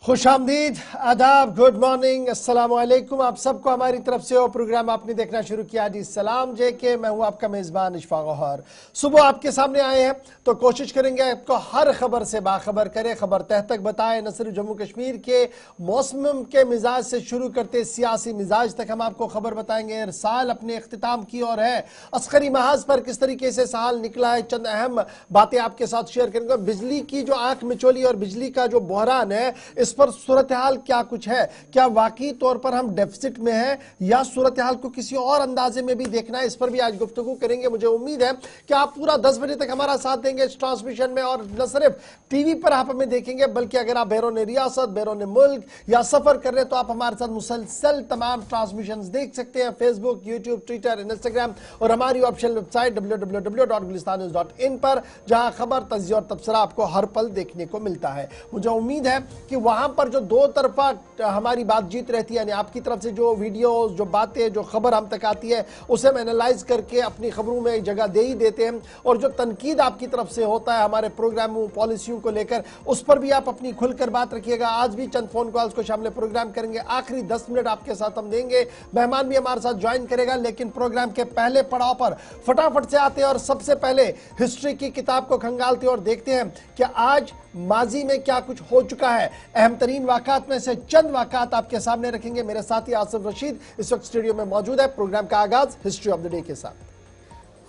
खुशामदीद, आदाब, good morning, अस्सलाम वालेकुम। आप सबको हमारी तरफ से वो प्रोग्राम आपने देखना शुरू किया जी सलाम जे के। मैं हूं आपका मेज़बान इशफाक गौहर। सुबह आपके सामने आए हैं तो कोशिश करेंगे आपको हर खबर से बाखबर करें, खबर तह तक बताएं। न सिर्फ जम्मू कश्मीर के मौसम के मिजाज से शुरू करते सियासी मिजाज तक हम आपको खबर बताएंगे। साल अपने अख्तिताम की ओर है, अस्करी महाज पर किस तरीके से साल निकला है, चंद अहम बातें आपके साथ शेयर करेंगे। बिजली की जो आंख मिचोली और बिजली का जो बहरान है, इस पर सूरत हाल क्या कुछ है, क्या वाकई तौर पर हम डेफिसिट में हैं या सूरत हाल को किसी और अंदाजे में भी देखना है, इस पर भी आज गुफ्तगू करेंगे। मुझे उम्मीद है कि आप पूरा 10 बजे तक हमारा साथ देंगे इस ट्रांसमिशन में, और न सिर्फ टीवी पर आप हमें देखेंगे बल्कि अगर आप बैरून रियासत, बैरून मुल्क या सफर कर रहे हैं तो आप हमारे साथ मुसलसल तमाम ट्रांसमिशन देख सकते हैं, फेसबुक, यूट्यूब, ट्विटर, इंस्टाग्राम और हमारी ऑफिशियल वेबसाइट www.gulistanews.in पर, जहां खबर, तज्जिया और तबसरा आपको हर पल देखने को मिलता है। मुझे उम्मीद है कि वहां पर जो दो तरफा हमारी बातचीत रहती है, यानी आपकी तरफ से जो वीडियोस, जो बातें, जो खबर हम तक आती है उसे हम एनालाइज करके अपनी खबरों में एक जगह दे ही देते हैं, और जो तनकीद आपकी तरफ से होता है हमारे प्रोग्रामों, पॉलिसियों को लेकर, उस पर भी आप अपनी खुलकर बात रखिएगा। आज भी चंद फोन कॉल्स को शामिल प्रोग्राम करेंगे, आखिरी 10 मिनट आपके साथ हम देंगे, मेहमान भी हमारे साथ ज्वाइन करेगा। लेकिन प्रोग्राम के पहले पड़ाव पर फटाफट से आते हैं और सबसे पहले हिस्ट्री की किताब को खंगालते हैं और देखते हैं कि आज माजी में क्या कुछ हो चुका है। अहम तरीन वाक़ात में से चंद वाक़ात आपके सामने रखेंगे। मेरे साथी आसिफ रशीद इस वक्त स्टूडियो में मौजूद है। प्रोग्राम का आगाज हिस्ट्री ऑफ द डे के साथ।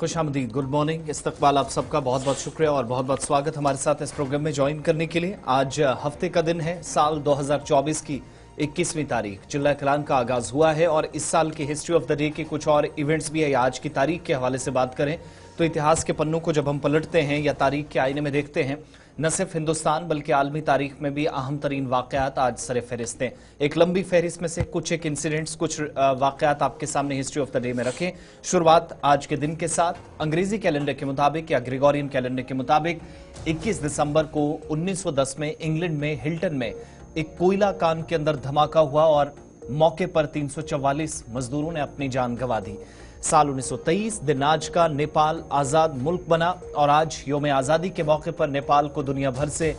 खुशामदीद, गुड मॉर्निंग, इस्तकबाल आप सबका बहुत बहुत शुक्रिया और बहुत बहुत स्वागत हमारे साथ इस प्रोग्राम में ज्वाइन करने के लिए। आज हफ्ते का दिन है, साल 2024 की 21वीं तारीख, जिला कलान का आगाज हुआ है और इस साल की हिस्ट्री ऑफ द डे के कुछ और इवेंट्स भी है। आज की तारीख के हवाले से बात करें तो इतिहास के पन्नों को जब हम पलटते हैं या तारीख के आईने में देखते हैं, न सिर्फ हिंदुस्तान बल्कि आलमी तारीख में भी अहम तरीन वाकयात आज सर फहरिस्त हैं। एक लंबी फहरिस्त में से कुछ एक इंसिडेंट्स, कुछ वाकयात आपके सामने हिस्ट्री ऑफ द डे में रखें। शुरुआत आज के दिन के साथ अंग्रेजी कैलेंडर के मुताबिक या ग्रेगोरियन कैलेंडर के मुताबिक 21 दिसंबर को 1910 में इंग्लैंड में हिल्टन में एक कोयला कान के अंदर धमाका हुआ और मौके पर 344 मजदूरों ने अपनी जान गंवा दी। साल 1923 दिन आज का नेपाल आजाद मुल्क बना और आज योम आजादी के मौके पर नेपाल को दुनिया भर से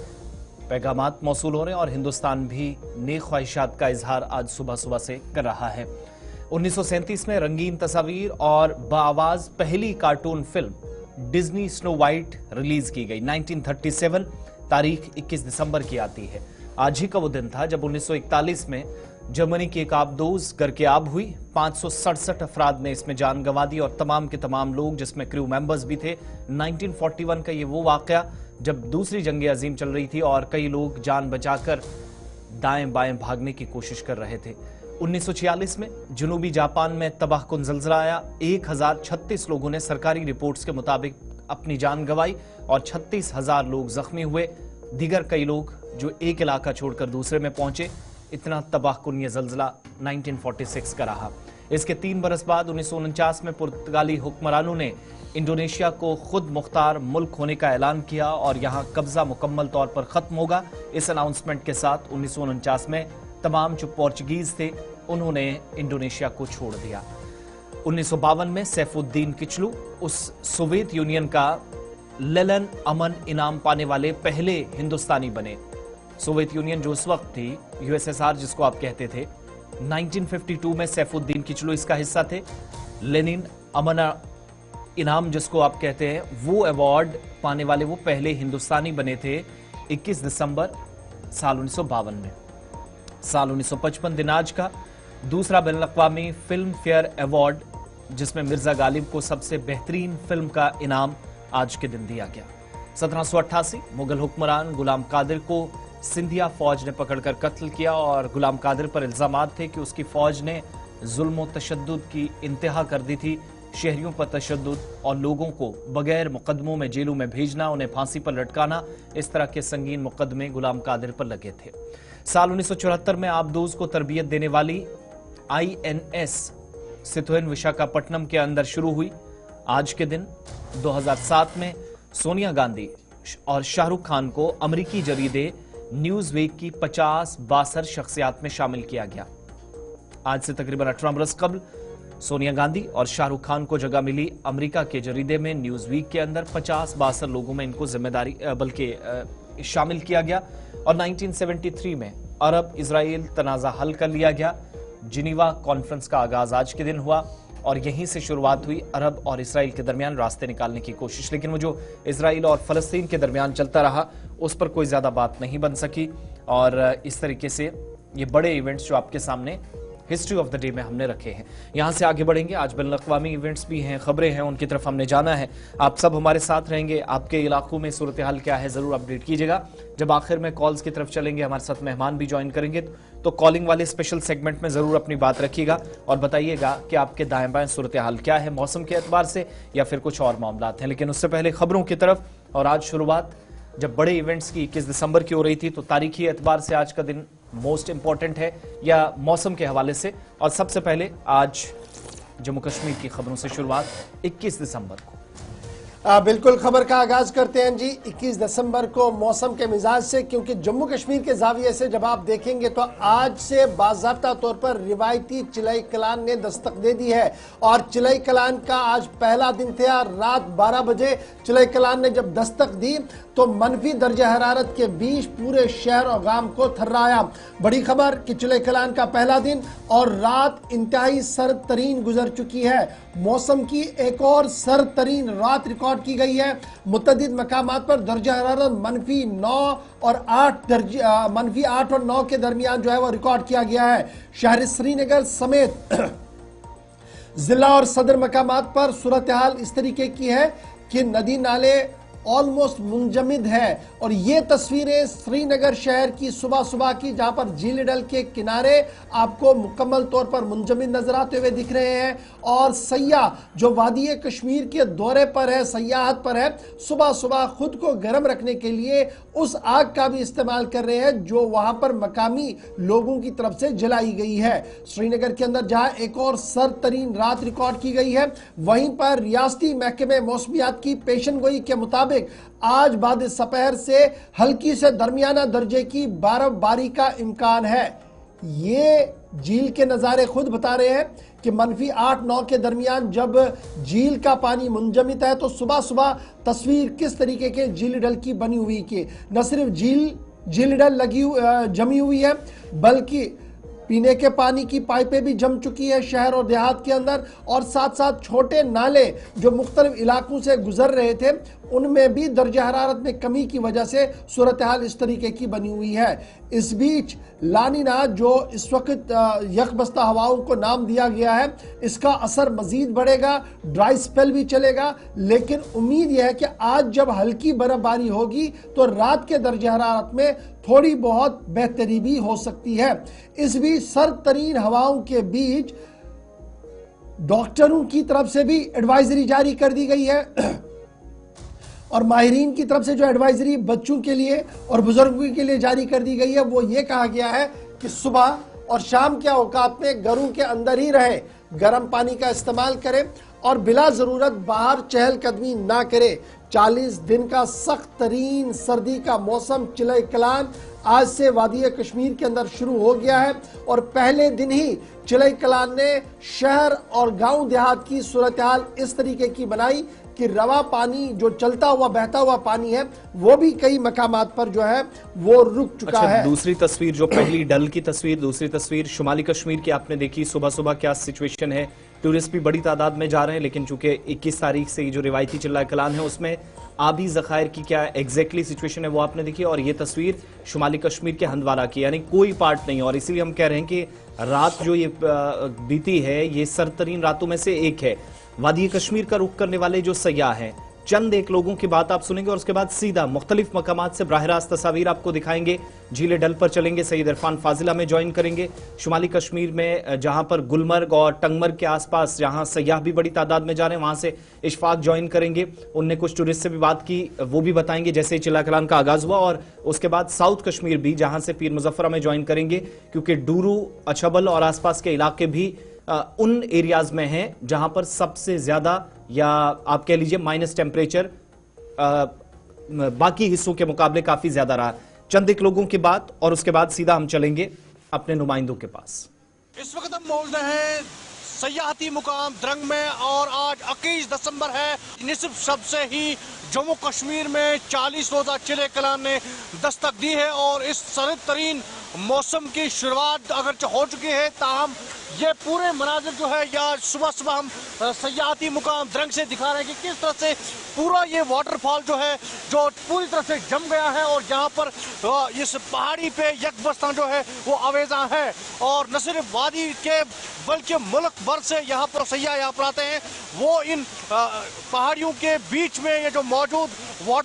पैगामात मौसूल हो रहे हैं और हिंदुस्तान भी नेक ख्वाहिशात का इजहार आज सुबह सुबह से कर रहा है। 1937 में रंगीन तस्वीर और बाआवाज पहली cartoon film Disney snow white release की गई। 1937 तारीख 21 दिसंबर की आती है। आज ही का वो दिन था जब 1941 में जर्मनी की एक आबदोज करके आब हुई। 567 अफराद ने इसमें जान गंवा दी और तमाम के तमाम लोग जिसमें क्रू मेंबर्स भी थे। 1941 का ये वो वाकया जब दूसरी जंग अजीम चल रही थी और कई लोग जान बचाकर दाएं बाएं भागने की कोशिश कर रहे थे। 1946 में जनूबी जापान में तबाहकुन ज़ल्ज़ला आया। 1036 लोगों ने सरकारी रिपोर्ट्स के मुताबिक अपनी जान गंवाई और 36,000 लोग जख्मी हुए। दीगर कई लोग जो एक इलाका छोड़कर दूसरे में पहुंचे। इतना तबाहकुन ये ज़ल्ज़ला 1946 का रहा। इसके 3 बरस बाद 1949 में पुर्तगाली हुक्मरानों ने इंडोनेशिया को खुद मुख्तार मुल्क होने का ऐलान किया और यहाँ कब्जा मुकम्मल तौर पर ख़त्म होगा। इस अनाउंसमेंट के साथ 1949 में तमाम जो पोर्चुगीज़ थे उन्होंने इंडोनेशिया को छोड़ दिया। 1952 में सैफुद्दीन किचलू उस सोवियत यूनियन का लेलन अमन इनाम पाने वाले पहले हिंदुस्तानी बने। सोवियत यूनियन जो उस वक्त थी, यूएसएसआर जिसको आप कहते थे, 1952 में सैफुद्दीन किचलू इसका हिस्सा थे। लेनिन अमन इनाम जिसको आप कहते हैं, वो अवार्ड पाने वाले वो पहले हिंदुस्तानी बने थे 21 दिसंबर साल 1952 में। साल 1955 दिन आज का दूसरा बैनुल-अक़वामी फिल्म फेयर अवार्ड जिसमें मिर्जा गालिब को सबसे बेहतरीन फिल्म का इनाम आज के दिन दिया गया। 1788 मुगल हुक्मरान गुलाम कादिर को सिंधिया फौज ने पकड़कर कत्ल किया और गुलाम कादिर पर इल्जामात थे कि उसकी फौज ने जुल्म व तशद्दुद की इंतहा कर दी थी। शहरियों पर तशद्दुद और लोगों को बगैर मुकदमों में जेलों में भेजना, उन्हें फांसी पर लटकाना, इस तरह के संगीन मुकदमे गुलाम कादिर पर लगे थे। साल 1974 में आबदोज को तरबियत देने वाली INS सितुएन विशाखापट्टनम के अंदर शुरू हुई। आज के दिन 2007 में सोनिया गांधी और शाहरुख खान को अमेरिकी जरीदे न्यूज वीक की 50 बासर शख्सियात में शामिल किया गया। आज से तकरीबन 18 बरस कबल सोनिया गांधी और शाहरुख खान को जगह मिली अमेरिका के जरीदे में न्यूज वीक के अंदर। 50 बासर लोगों में इनको जिम्मेदारी बल्कि शामिल किया गया और 1973 में अरब इजराइल तनाज़ा हल कर लिया गया। जिनीवा कॉन्फ्रेंस का आगाज आज के दिन हुआ और यहीं से शुरुआत हुई अरब और इजराइल के दरमियान रास्ते निकालने की कोशिश। लेकिन वो जो इजराइल और फलस्तीन के दरमियान चलता रहा उस पर कोई ज्यादा बात नहीं बन सकी और इस तरीके से ये बड़े इवेंट्स जो आपके सामने हिस्ट्री ऑफ द डे में हमने रखे हैं। यहां से आगे बढ़ेंगे, आज बैनुल अक़वामी इवेंट्स भी हैं, खबरें हैं, उनकी तरफ हमने जाना है। आप सब हमारे साथ रहेंगे। आपके इलाकों में सूरत हाल क्या है जरूर अपडेट कीजिएगा। जब आखिर में कॉल्स की तरफ चलेंगे, हमारे साथ मेहमान भी ज्वाइन करेंगे, तो कॉलिंग वाले स्पेशल सेगमेंट में जरूर अपनी बात रखिएगा और बताइएगा कि आपके दाएं बाएं सूरत हाल क्या है, मौसम के एतबार से या फिर कुछ और मामला हैं। लेकिन उससे पहले खबरों की तरफ। और आज शुरुआत जब बड़े इवेंट्स की 21 दिसंबर की हो रही थी, तो तारीखी एतबार से आज का दिन मोस्ट इंपॉर्टेंट है या मौसम के हवाले से। और सबसे पहले आज जम्मू कश्मीर की खबरों से शुरुआत 21 दिसंबर को। बिल्कुल, खबर का आगाज करते हैं जी 21 दिसंबर को मौसम के मिजाज से, क्योंकि जम्मू कश्मीर के जाविये से जब आप देखेंगे तो आज से बाज़ाब्ता तौर पर रिवायती चिलाई कलान ने दस्तक दे दी है। और चिलाई कलान का आज पहला दिन था। रात 12 बजे चिलाई कलान ने जब दस्तक दी तो मनफी दर्जा हरारत के बीच पूरे शहर और गांव को थर्राया। बड़ी खबर कि चिलाई कलान का पहला दिन और रात इंतहाई सर्द तरीन गुजर चुकी है। मौसम की एक और सर्द तरीन रात रिकॉर्ड की गई है। मुतअद्दिद मकामात पर दर्जा हरारत -9 और 9 के दरमियान जो है वो रिकॉर्ड किया गया है। शहर श्रीनगर समेत जिला और सदर मकामात पर सूरत हाल इस तरीके की है कि नदी नाले ऑलमोस्ट मुंजमिद है। और ये तस्वीरें श्रीनगर शहर की सुबह सुबह की, जहां पर झील डल के किनारे आपको मुकम्मल तौर पर मुंजमिद नजर आते हुए दिख रहे हैं। और सयाह जो वादी कश्मीर के दौरे पर है, सयाहत पर है, सुबह सुबह खुद को गर्म रखने के लिए उस आग का भी इस्तेमाल कर रहे हैं जो वहां पर मकामी लोगों की तरफ से जलाई गई है। श्रीनगर के अंदर जहां एक और सर्द तरीन रात रिकॉर्ड की गई है, वहीं पर रियासती महकमे मौसमियात की पेशन गोई के मुताबिक आज बाद सपहर से हल्की से दरमियाना दर्जे की बर्फबारी का इम्कान है। ये झील के नज़ारे खुद बता रहे हैं कि -8-9 के दरमियान जब झील का पानी मुंजमिद है तो सुबह सुबह तस्वीर किस तरीके के झील डल की बनी हुई कि न सिर्फ झील डल जमी हुई है, बल्कि पीने के पानी की पाइपें भी जम चुकी है शहर और देहात के अंदर। और साथ साथ छोटे नाले जो मुख्तलिफ इलाकों से गुजर रहे थे उनमें भी दर्जा हरारत में कमी की वजह से सूरत हाल इस तरीके की बनी हुई है। इस बीच लानिना जो इस वक्त यकबस्ता हवाओं को नाम दिया गया है, इसका असर मजीद बढ़ेगा, ड्राई स्पेल भी चलेगा। लेकिन उम्मीद यह है कि आज जब हल्की बर्फबारी होगी तो रात के दर्जा हरारत में थोड़ी बहुत बेहतरी भी हो सकती है। इस बीच सर्द तरीन हवाओं के बीच डॉक्टरों की तरफ से भी एडवाइजरी जारी कर दी गई है। और माहिरीन की तरफ से जो एडवाइजरी बच्चों के लिए और बुजुर्गों के लिए जारी कर दी गई है, वो ये कहा गया है कि सुबह और शाम के औकात में घरों के अंदर ही रहे, गर्म पानी का इस्तेमाल करें और बिला जरूरत बाहर चहलकदमी ना करें। 40 दिन का सख्त तरीन सर्दी का मौसम चिलाई कलान आज से वादी कश्मीर के अंदर शुरू हो गया है। और पहले दिन ही चिलाई कलान ने शहर और गांव देहात की सूरत हाल इस तरीके की बनाई कि रवा पानी जो चलता हुआ बहता हुआ पानी है वो भी कई मकामात पर जो है वो रुक चुका है। दूसरी तस्वीर जो पहली डल की तस्वीर, दूसरी तस्वीर शुमाली कश्मीर की आपने देखी। सुबह सुबह क्या सिचुएशन है, टूरिस्ट भी बड़ी तादाद में जा रहे हैं, लेकिन चूंकि 21 तारीख से जो रिवायती चिल्ला कलान है उसमें आबी जखायर की क्या एग्जैक्टली सिचुएशन है वो आपने देखी। और ये तस्वीर शुमाली कश्मीर के हंदवारा की, यानी कोई पार्ट नहीं। और इसीलिए हम कह रहे हैं कि रात जो ये बीती है ये सरतरीन रातों में से एक है। वादी कश्मीर का रुख करने वाले जो सयाह हैं, चंद एक लोगों की बात आप सुनेंगे और उसके बाद सीधा मुख्तलिफ मकामात से बराह रास्त तस्वीर आपको दिखाएंगे। झीले डल पर चलेंगे, सईद इरफान फाजिला में ज्वाइन करेंगे। शुमाली कश्मीर में जहां पर गुलमर्ग और टंगमर्ग के आसपास जहां सयाह भी बड़ी तादाद में जा रहे हैं, वहां से इशफाक ज्वाइन करेंगे। उनने कुछ टूरिस्ट से भी बात की, वो भी बताएंगे जैसे ही चिल्ला कलान का आगाज हुआ। और उसके बाद साउथ कश्मीर भी, जहां से पीर मुजफ्फरा में ज्वाइन करेंगे, क्योंकि डूरू, अछबल और आसपास के इलाके भी उन एरियाज में हैं जहां पर सबसे ज्यादा या आप कह लीजिए माइनस टेम्परेचर बाकी हिस्सों के मुकाबले काफी ज्यादा रहा। चंद एक लोगों की बात और उसके बाद सीधा हम चलेंगे अपने नुमाइंदों के पास। इस वक्त हम मौजूद हैं सयाहती मुकाम द्रंग में और आज 21 दिसंबर है। निस्फ शब से ही जम्मू कश्मीर में 40 रोजा चिले कलान ने दस्तक दी है और इस सर्द तरीन मौसम की शुरुआत अगर हो चुकी है, ताहम ये पूरे मनाजिर जो है या सुबह सुबह हम सयाहती मुकाम द्रंग से दिखा रहे हैं कि किस तरह से पूरा ये वाटरफॉल जो है जो पूरी तरह से जम गया है और यहाँ पर इस पहाड़ी पे यकबस्ता जो है वो आवेजा है और न सिर्फ वादी के बल्कि मुल्क भर से यहाँ पर सयाह यहाँ पर आते हैं। वो इन पहाड़ियों के बीच में ये जो मौजूद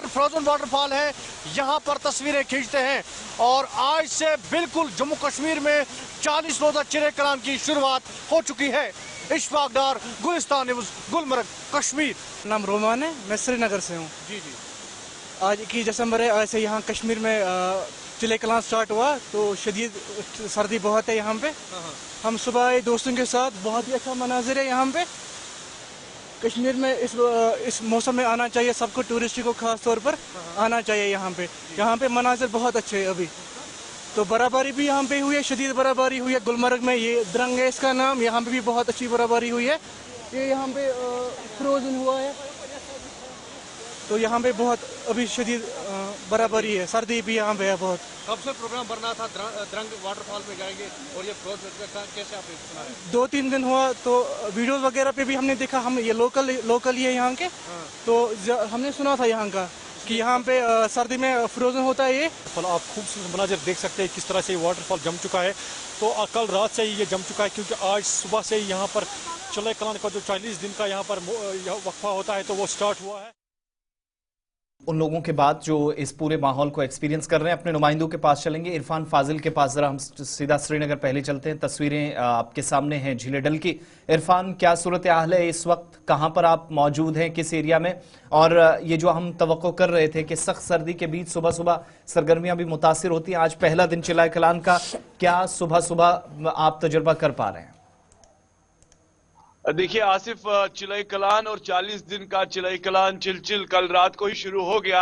फ्रोजन वाटरफॉल है यहाँ पर तस्वीरें खींचते हैं और आज से बिल्कुल जम्मू कश्मीर में 40 रोजा चिरे कलान की शुरुआत हो चुकी है। इशफाक डार, गुलिस्तान न्यूज़, गुलमर्ग, कश्मीर। नाम रोमान है, मैं श्रीनगर से हूँ। जी जी। आज 21 दिसंबर है, आज से यहाँ कश्मीर में चिले कलान स्टार्ट हुआ तो शदीद सर्दी बहुत है यहाँ पे। हम सुबह आए दोस्तों के साथ, बहुत ही अच्छा मनाजिर है यहाँ पे। कश्मीर में इस मौसम में आना चाहिए सबको, टूरिस्ट को खास तौर पर आना चाहिए यहाँ पे। यहाँ पे मनाजिर बहुत अच्छे हैं अभी। तो बराबरी भी यहाँ पे हुई है, शदीद बराबरी हुई है। गुलमर्ग में ये द्रंग है इसका नाम, यहाँ पे भी बहुत अच्छी बराबरी हुई है। ये यहाँ पे फ्रोजन हुआ है तो यहाँ पे बहुत अभी शदीद बराबरी है, सर्दी भी यहाँ पे है बहुत। कब से प्रोग्राम बनना था द्रंग वाटरफॉल में जाएंगे और ये कैसे आपने सुना है? 2-3 दिन हुआ तो वीडियोस वगैरह पे भी हमने देखा। हम ये लोकल ही है यहाँ के, तो हमने सुना था यहाँ का कि यहाँ पे सर्दी में फ्रोजन होता है ये। आप खूबसूरत मनाजिर देख सकते हैं किस तरह से ये वाटरफॉल जम चुका है। तो कल रात से ही ये जम चुका है क्योंकि आज सुबह से ही यहाँ पर चिले कलान का जो 40 दिन का यहाँ पर वक्फा होता है तो वो स्टार्ट हुआ है। उन लोगों के बाद जो इस पूरे माहौल को एक्सपीरियंस कर रहे हैं, अपने नुमाइंदों के पास चलेंगे। इरफान फाजिल के पास जरा हम सीधा श्रीनगर पहले चलते हैं। तस्वीरें आपके सामने हैं झीले डल की। इरफान, क्या सूरत हाल है इस वक्त, कहां पर आप मौजूद हैं, किस एरिया में? और ये जो हम तवक्को कर रहे थे कि सख्त सर्दी के बीच सुबह सुबह सरगर्मियां भी मुतासिर होती हैं, आज पहला दिन चिलाए कलान का, क्या सुबह सुबह आप तजुर्बा कर पा रहे हैं? देखिए आसिफ, चिलई कलान और 40 दिन का चिलई कलान चिलचिल कल रात को ही शुरू हो गया।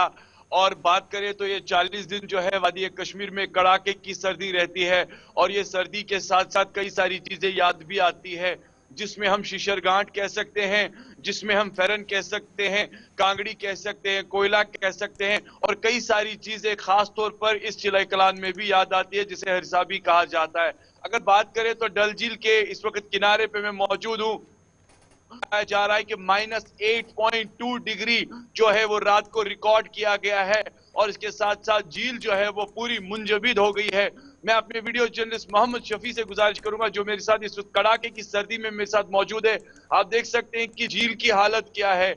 और बात करें तो ये 40 दिन जो है वादी कश्मीर में कड़ाके की सर्दी रहती है और ये सर्दी के साथ साथ कई सारी चीजें याद भी आती है, जिसमें हम शिशरगांठ कह सकते हैं, जिसमें हम फेरन कह सकते हैं, कांगड़ी कह सकते हैं, कोयला कह सकते हैं और कई सारी चीजें खास तौर पर इस चिलई कलान में भी याद आती है जिसे हरसाबी कहा जाता है। अगर बात करें तो डल झील के इस वक्त किनारे पे मैं मौजूद हूँ। जा रहा है कि -8.2 डिग्री जो है वो रात को रिकॉर्ड किया गया है और इसके साथ साथ झील जो है वो पूरी मुंजबिद हो गई है। मैं अपने वीडियो जर्नलिस्ट मोहम्मद शफी से गुजारिश करूंगा जो मेरे साथ इस कड़ाके की सर्दी में मेरे साथ मौजूद है। आप देख सकते हैं कि झील की हालत क्या है,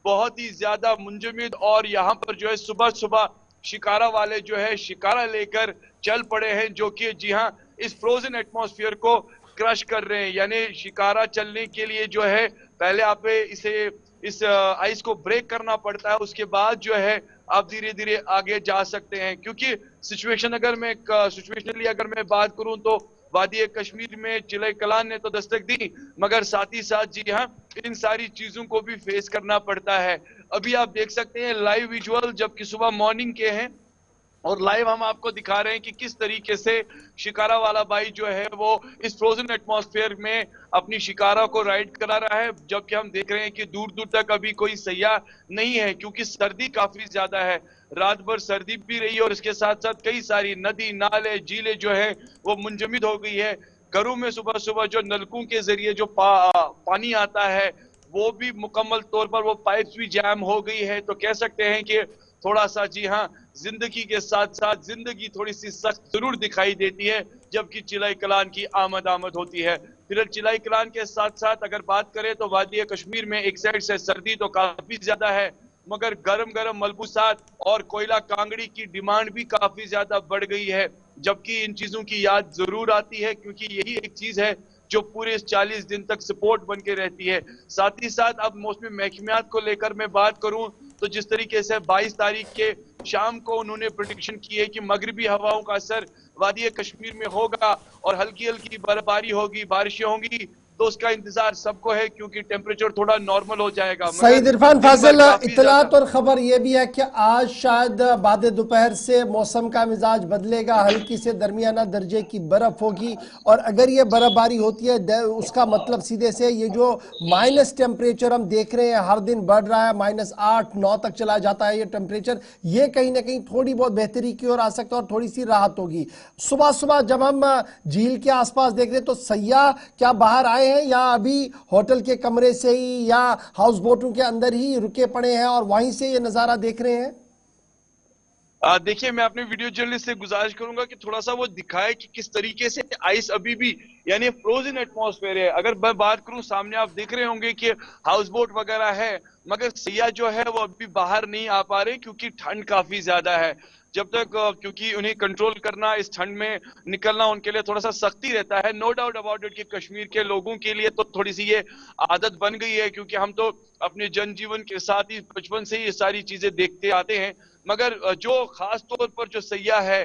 बहुत ही ज्यादा मुंजमिद। और यहाँ पर जो है सुबह सुबह शिकारा वाले जो है शिकारा लेकर चल पड़े हैं, जो कि जी हाँ इस फ्रोजन एटमॉस्फेयर को क्रश कर रहे हैं। यानी शिकारा चलने के लिए जो है पहले आप इस आइस को ब्रेक करना पड़ता है, उसके बाद जो है आप धीरे धीरे आगे जा सकते हैं। क्योंकि सिचुएशनली अगर मैं बात करूं तो वादी कश्मीर में चिले कलान ने तो दस्तक दी, मगर साथ ही साथ जी हाँ इन सारी चीजों को भी फेस करना पड़ता है। अभी आप देख सकते हैं लाइव विजुअल, जबकि सुबह मॉर्निंग के हैं और लाइव हम आपको दिखा रहे हैं कि किस तरीके से शिकारा वाला भाई जो है वो इस फ्रोजन एटमॉस्फेयर में अपनी शिकारा को राइड करा रहा है, जबकि हम देख रहे हैं कि दूर दूर तक अभी कोई सयाह नहीं है क्योंकि सर्दी काफी ज्यादा है। रात भर सर्दी भी रही और इसके साथ साथ कई सारी नदी नाले झीलें जो है वो मुंजमिद हो गई है। घरों में सुबह सुबह जो नलकों के जरिए जो पानी आता है वो भी मुकम्मल तौर पर वो पाइप्स भी जैम हो गई है। तो कह सकते हैं कि थोड़ा सा जी हाँ जिंदगी के साथ साथ जिंदगी थोड़ी सी सख्त जरूर दिखाई देती है जबकि चिलाई कलान की आमद होती है। फिर चिलाई कलान के साथ साथ अगर बात करें तो वादी कश्मीर में एक साइड से सर्दी तो काफी ज्यादा है, मगर गरम गरम मलबूसात और कोयला कांगड़ी की डिमांड भी काफी ज्यादा बढ़ गई है, जबकि इन चीजों की याद जरूर आती है क्योंकि यही एक चीज है जो पूरे इस 40 दिन तक सपोर्ट बन के रहती है। साथ ही साथ अब मौसमी महकमियात को लेकर मैं बात करूं तो जिस तरीके से 22 तारीख के शाम को उन्होंने प्रेडिक्शन की है कि मगरिबी हवाओं का असर वादी कश्मीर में होगा और हल्की हल्की बर्फबारी होगी, बारिशें होंगी, तो उसका इंतजार सबको है क्योंकि टेम्परेचर थोड़ा नॉर्मल हो जाएगा। सईद इरफान फाजिल, काफी इत्तलात और खबर यह भी है कि आज शायद बाद दोपहर से मौसम का मिजाज बदलेगा, हल्की से दरमियाना दर्जे की बर्फ होगी और अगर ये बर्फबारी होती है उसका मतलब सीधे से ये जो माइनस टेम्परेचर हम देख रहे हैं हर दिन बढ़ रहा है, -8-9 तक चला जाता है ये टेम्परेचर, ये कहीं ना कहीं थोड़ी बहुत बेहतरी की ओर आ सकता है और थोड़ी सी राहत होगी। सुबह सुबह जब हम झील के आसपास देख रहे हैं तो सयाह क्या बाहर आए हैं या अभी होटल के कमरे से ही या हाउस बोटों के अंदर ही रुके पड़े हैं और वहीं से ये नजारा देख रहे हैं? देखिए, मैं अपने वीडियो जर्नलिस्ट से गुजारिश करूंगा कि थोड़ा सा वो दिखाए कि किस तरीके से आइस अभी भी यानी फ्रोजन एटमॉस्फेयर है। अगर मैं बात करूं, सामने आप देख रहे होंगे कि हाउस बोट वगैरह है, मगर सयाह जो है वो अभी बाहर नहीं आ पा रहे क्योंकि ठंड काफी ज्यादा है। जब तक क्योंकि उन्हें कंट्रोल करना, इस ठंड में निकलना उनके लिए थोड़ा सा सख्ती रहता है। नो डाउट अबाउट इट कि कश्मीर के लोगों के लिए तो थोड़ी सी ये आदत बन गई है क्योंकि हम तो अपने जनजीवन के साथ ही बचपन से ही ये सारी चीजें देखते आते हैं। मगर जो खास तौर पर जो सयाह है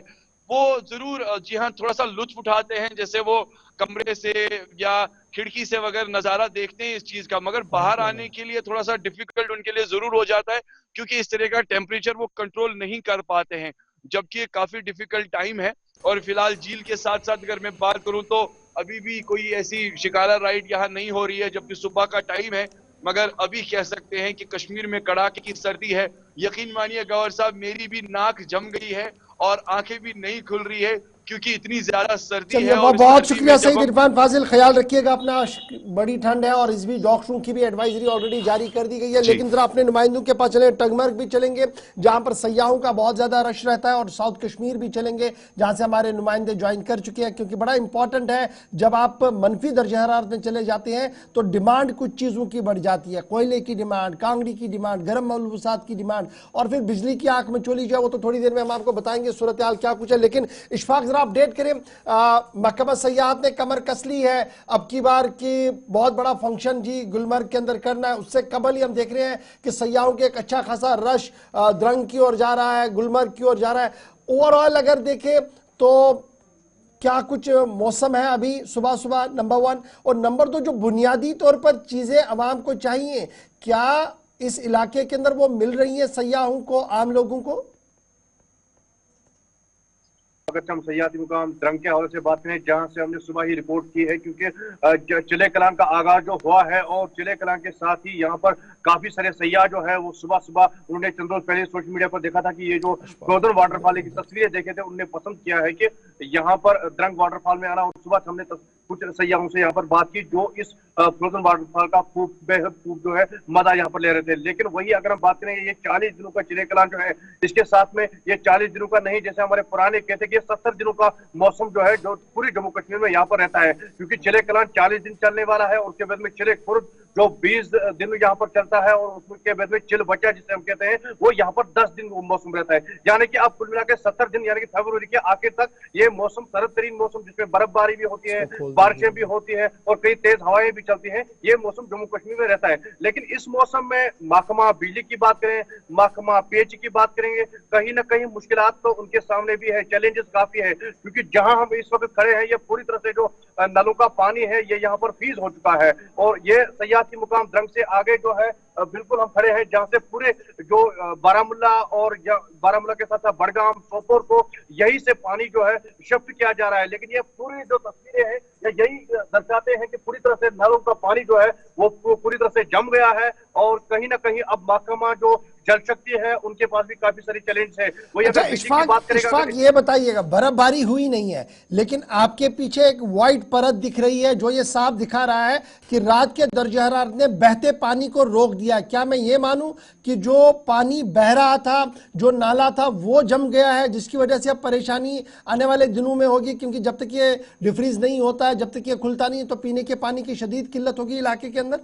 वो जरूर जी हाँ थोड़ा सा लुत्फ उठाते हैं, जैसे वो कमरे से या खिड़की से वगैरह नजारा देखते हैं इस चीज का, मगर बाहर आने के लिए थोड़ा सा डिफिकल्ट उनके लिए जरूर हो जाता है क्योंकि इस तरह का टेम्परेचर वो कंट्रोल नहीं कर पाते हैं, जबकि ये काफी डिफिकल्ट टाइम है। और फिलहाल झील के साथ साथ अगर मैं बात करूं तो अभी भी कोई ऐसी शिकारा राइड यहाँ नहीं हो रही है, जबकि सुबह का टाइम है। मगर अभी कह सकते हैं कि कश्मीर में कड़ाके की सर्दी है। यकीन मानिए गौर साहब, मेरी भी नाक जम गई है और आंखें भी नहीं खुल रही है क्योंकि इतनी ज्यादा सर्दी है। और बहुत शुक्रिया सईद इरफान फाजिल, ख्याल रखिएगा अपना, बड़ी ठंड है और इस बीच डॉक्टरों की भी एडवाइजरी ऑलरेडी जारी कर दी गई है। लेकिन जरा अपने नुमाइंदों के पास चले, टंगमर्ग भी चलेंगे जहां पर सयाहों का बहुत ज्यादा रश रहता है और साउथ कश्मीर भी चलेंगे जहां से हमारे नुमाइंदे ज्वाइन कर चुके हैं, क्योंकि बड़ा इंपॉर्टेंट है जब आप मनफी दर्जा हरारत में चले जाते हैं तो डिमांड कुछ चीजों की बढ़ जाती है, कोयले की डिमांड, कांगड़ी की डिमांड, गर्म मलबूसात की डिमांड और फिर बिजली की आंख में चोली जो है वो तो थोड़ी देर में हम आपको बताएंगे सूरत हाल क्या कुछ है। लेकिन इशफाक जरा अपडेट करें, महकमा सयाहत ने कमर कस ली है, अब की बार की बहुत बड़ा फंक्शन जी गुलमर्ग के अंदर करना है, उससे कबल ही हम देख रहे हैं कि सयाहों के एक अच्छा खासा रश द्रंग की ओर जा रहा है, गुलमर्ग की ओर जा रहा है। ओवरऑल अगर देखें तो क्या कुछ मौसम है अभी सुबह सुबह, नंबर 1, और नंबर 2 जो बुनियादी तौर पर चीजें आवाम को चाहिए क्या इस इलाके के अंदर वो मिल रही है सयाहों को, आम लोगों को? अगर हम सयाहती मुकाम द्रंग के हवाले से बात करें जहां से हमने सुबह ही रिपोर्ट की है, क्योंकि चिले कलान का आगाज जो हुआ है और चिले कलान के साथ ही यहाँ पर काफी सारे सयाह जो है वो सुबह सुबह उन्होंने चंद रोज पहले सोशल मीडिया पर देखा था कि ये जो फ्रोजन वाटरफॉल की तस्वीरें देखे थे उन्होंने पसंद किया है कि यहाँ पर द्रंग वाटरफॉल में आना। और सुबह हमने कुछ सयाहों से यहाँ पर बात की जो इस फ्रोजन वाटरफॉल का बेहद खूब जो है मजा यहाँ पर ले रहे थे। लेकिन वही अगर हम बात करें ये 40 दिनों का चिले कलान जो है, इसके साथ में ये 40 दिनों का नहीं, जैसे हमारे पुराने कहते कि 70 दिनों का मौसम जो है जो पूरी जम्मू कश्मीर में यहाँ पर रहता है, क्योंकि चिले कलान 40 दिन चलने वाला है और उसके बाद में चिले खुर्द जो 20 दिन यहाँ पर चलता है और उसके बाद में चिल बच्चा जिसे हम कहते हैं वो यहाँ पर 10 दिन मौसम रहता है। यानी कि अब कुल मिला के 70 दिन यानी कि फरवरी के आखिर तक ये मौसम सरद तरीन मौसम, जिसमें बर्फबारी भी होती है, बारिशें भी होती है और कई तेज हवाएं भी चलती हैं, ये मौसम जम्मू कश्मीर में रहता है। लेकिन इस मौसम में महकमा बिजली की बात करें, महकमा पेच की बात करेंगे, कहीं ना कहीं मुश्किलात तो उनके सामने भी है, चैलेंजेस काफी है, क्योंकि जहां हम इस वक्त खड़े हैं ये पूरी तरह से जो नलों का पानी है ये यहाँ पर फ्रीज हो चुका है। और ये सयाहती मुकाम द्रंग से आगे जो है बिल्कुल हम खड़े हैं जहां से पूरे जो बारामुल्ला और बारामुल्ला के साथ साथ बड़गाम, सोपोर को यही से पानी जो है शिफ्ट किया जा रहा है। लेकिन ये पूरी जो तस्वीरें हैं यही दर्शाते हैं कि पूरी तरह से नलों का पानी जो है वो पूरी तरह से जम गया है और कहीं ना कहीं अब महकमा जो जल शक्ति है उनके पास भी काफी सारी चैलेंज है। वही अच्छा इशफाक ये बताइएगा, बर्फबारी हुई नहीं है लेकिन आपके पीछे एक व्हाइट परत दिख रही है जो ये साफ दिखा रहा है कि रात के दर्जा हरारत ने बहते पानी को रोक दिया। क्या मैं ये मानूं कि जो पानी बह रहा था, जो नाला था वो जम गया है जिसकी वजह से अब परेशानी आने वाले दिनों में होगी, क्योंकि जब तक ये डिफ्रीज नहीं होता है, जब तक ये खुलता नहीं तो पीने के पानी की शदीद किल्लत होगी इलाके के अंदर?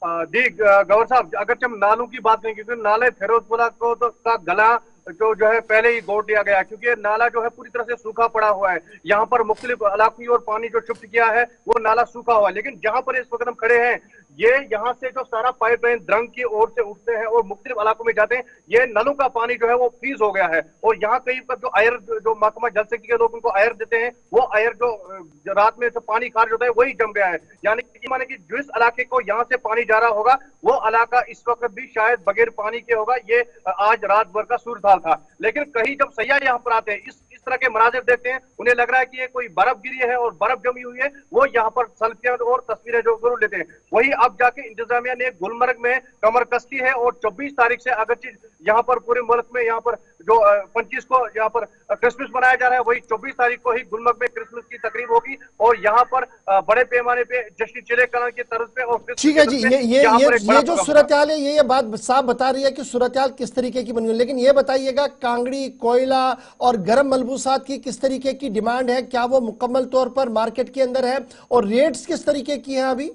देख गौर साहब, अगर हम नालों की बात करें, क्योंकि नाले फिरोजपुरा को तो का गला जो है पहले ही गोड़ दिया गया, क्योंकि नाला जो है पूरी तरह से सूखा पड़ा हुआ है। यहाँ पर मुख्तलिफ इलाकों और पानी जो शिफ्ट किया है वो नाला सूखा हुआ है। लेकिन जहां पर इस वक्त हम खड़े हैं, ये यहाँ से जो सारा पाइपलाइन द्रंग की ओर से उठते हैं और मुख्तलिफ इलाकों में जाते हैं, ये नलों का पानी जो है वो फ्रीज हो गया है और यहाँ कहीं पर जो आयर जो महकमा जल शक्ति के लोग उनको आयर देते हैं, वो आयर जो रात में जो पानी खारिज होता है वही जम गया है। यानी कि जिस इलाके को यहाँ से पानी जा रहा होगा वो इलाका इस वक्त भी शायद बगैर पानी के होगा। ये आज रात भर का सूरत हाल था। लेकिन कहीं जब सैयाह यहाँ पर आते हैं, इस तरह के मनाजिर देखते हैं, उन्हें लग रहा है कि ये कोई बर्फ गिरी है और बर्फ जमी हुई है, वो यहाँ पर सेल्फियां और तस्वीरें जो जरूर लेते हैं। वही अब जाके इंतजामिया ने गुलमर्ग में कमर कस की है और 24 तारीख से अगरचे यहाँ पर पूरे मुल्क में यहाँ पर जो 25 को यहाँ पर क्रिसमस मनाया जा रहा है, वही 24 तारीख को ही गुलमर्ग में क्रिसमस की तकरीब होगी और यहाँ पर बड़े पैमाने पे जश्न चिले कलां की तरफ पे और ठीक है जी। ये जो सूरत हाल है, ये बात साफ बता रही है कि सूरत हाल किस तरीके की बनी हुई। लेकिन ये बताइएगा, कांगड़ी, कोयला और गर्म मलबूसात की किस तरीके की डिमांड है? क्या वो मुकम्मल तौर पर मार्केट के अंदर है और रेट्स किस तरीके की हैं अभी?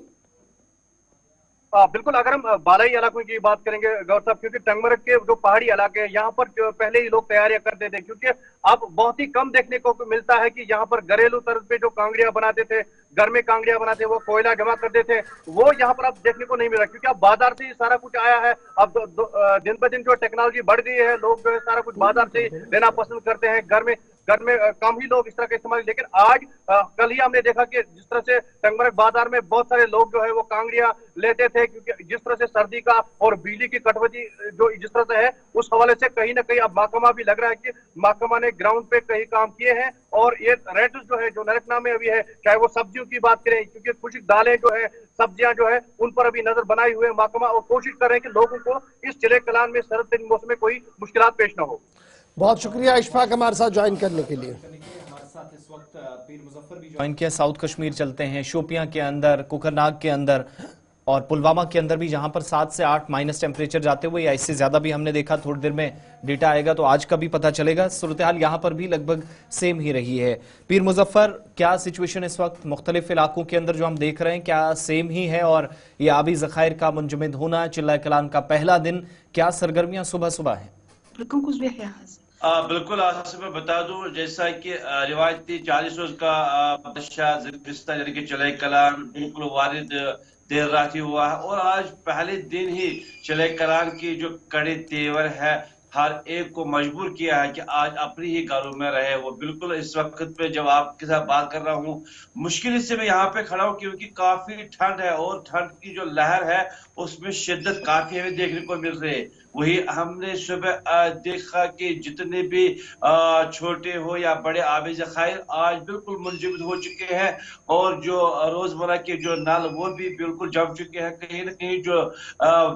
बिल्कुल, अगर हम बालाई इलाकों की बात करेंगे गौर साहब, क्योंकि टंगमर्ग के जो पहाड़ी इलाके हैं यहाँ पर पहले ही लोग तैयारियां करते थे, क्योंकि अब बहुत ही कम देखने को मिलता है कि यहाँ पर घरेलू तर्ज पे जो कांगड़ियां बनाते थे, घर में कांगड़ियां बनाते वो कोयला जमा करते थे, वो यहाँ पर अब देखने को नहीं मिल रहा, क्योंकि अब बाजार से ही सारा कुछ आया है। अब दिन ब दिन जो टेक्नोलॉजी बढ़ गई है, लोग जो है सारा कुछ बाजार से लेना पसंद करते हैं। घर में कम ही लोग इस तरह का इस्तेमाल। लेकिन आज कल ही हमने देखा कि जिस तरह से टंगमर्ग बाजार में बहुत सारे लोग जो है वो कांगड़ियां लेते थे, क्योंकि जिस तरह से सर्दी का और बिजली की कटौती जो जिस तरह से है, उस हवाले से कहीं ना कहीं अब महकमा भी लग रहा है कि महकमा ने ग्राउंड पे कहीं काम किए हैं और ये रेट्स जो है जो नरकनामे अभी है, चाहे वो सब्जियों की बात करें, क्योंकि कुछ दालें जो है, सब्जियां जो है, उन पर अभी नजर बनाई हुए महकमा और कोशिश कर रहे हैं कि लोगों को इस चिले कलान में सर्द तरीन मौसम में कोई मुश्किलात पेश ना हो। बहुत शुक्रिया इशफाक हमारे साथ ज्वाइन करने के लिए। हमारे साथ इस वक्त पीर मुजफ्फर भी ज्वाइन किया। साउथ कश्मीर चलते हैं, शोपियां के अंदर, कुकरनाग के अंदर और पुलवामा के अंदर भी जहां पर 7 से 8 माइनस टेम्परेचर जाते हुए, या इससे ज्यादा भी हमने देखा। थोड़ी देर में डेटा आएगा तो आज का भी पता चलेगा। सूरत हाल यहां पर भी लगभग सेम ही रही है। पीर मुजफ्फर, क्या सिचुएशन इस वक्त मुख्तलिफ इलाकों के अंदर जो हम देख रहे हैं, क्या सेम ही है? और ये आबी जखायर का मुंजमद होना, चिल्ला कलान का पहला दिन, क्या सरगर्मियां सुबह सुबह है? बिल्कुल, आसिफ मैं बता दूं, जैसा कि रिवायती 40 रोज का बादशाह ज़िंदगिस्तान यानी कि चिल्ला कलान बिल्कुल वारिद देर रात ही हुआ है और आज पहले दिन ही चिल्ला कलान की जो कड़े तेवर है, हर एक को मजबूर किया है कि आज अपनी ही घरों में रहे। वो बिल्कुल इस वक्त पे जब आपके साथ बात कर रहा हूँ, मुश्किल से मैं यहाँ पे खड़ा हूँ क्योंकि काफी ठंड है और ठंड की जो लहर है उसमें शिद्दत काफी हमें देखने को मिल रही है। वही हमने सुबह देखा कि जितने भी छोटे हो या बड़े आबी ज़खायर आज बिल्कुल मुंजमद हो चुके हैं और जो रोजमर्रा के जो नल वो भी बिल्कुल जम चुके हैं। कहीं ना कहीं जो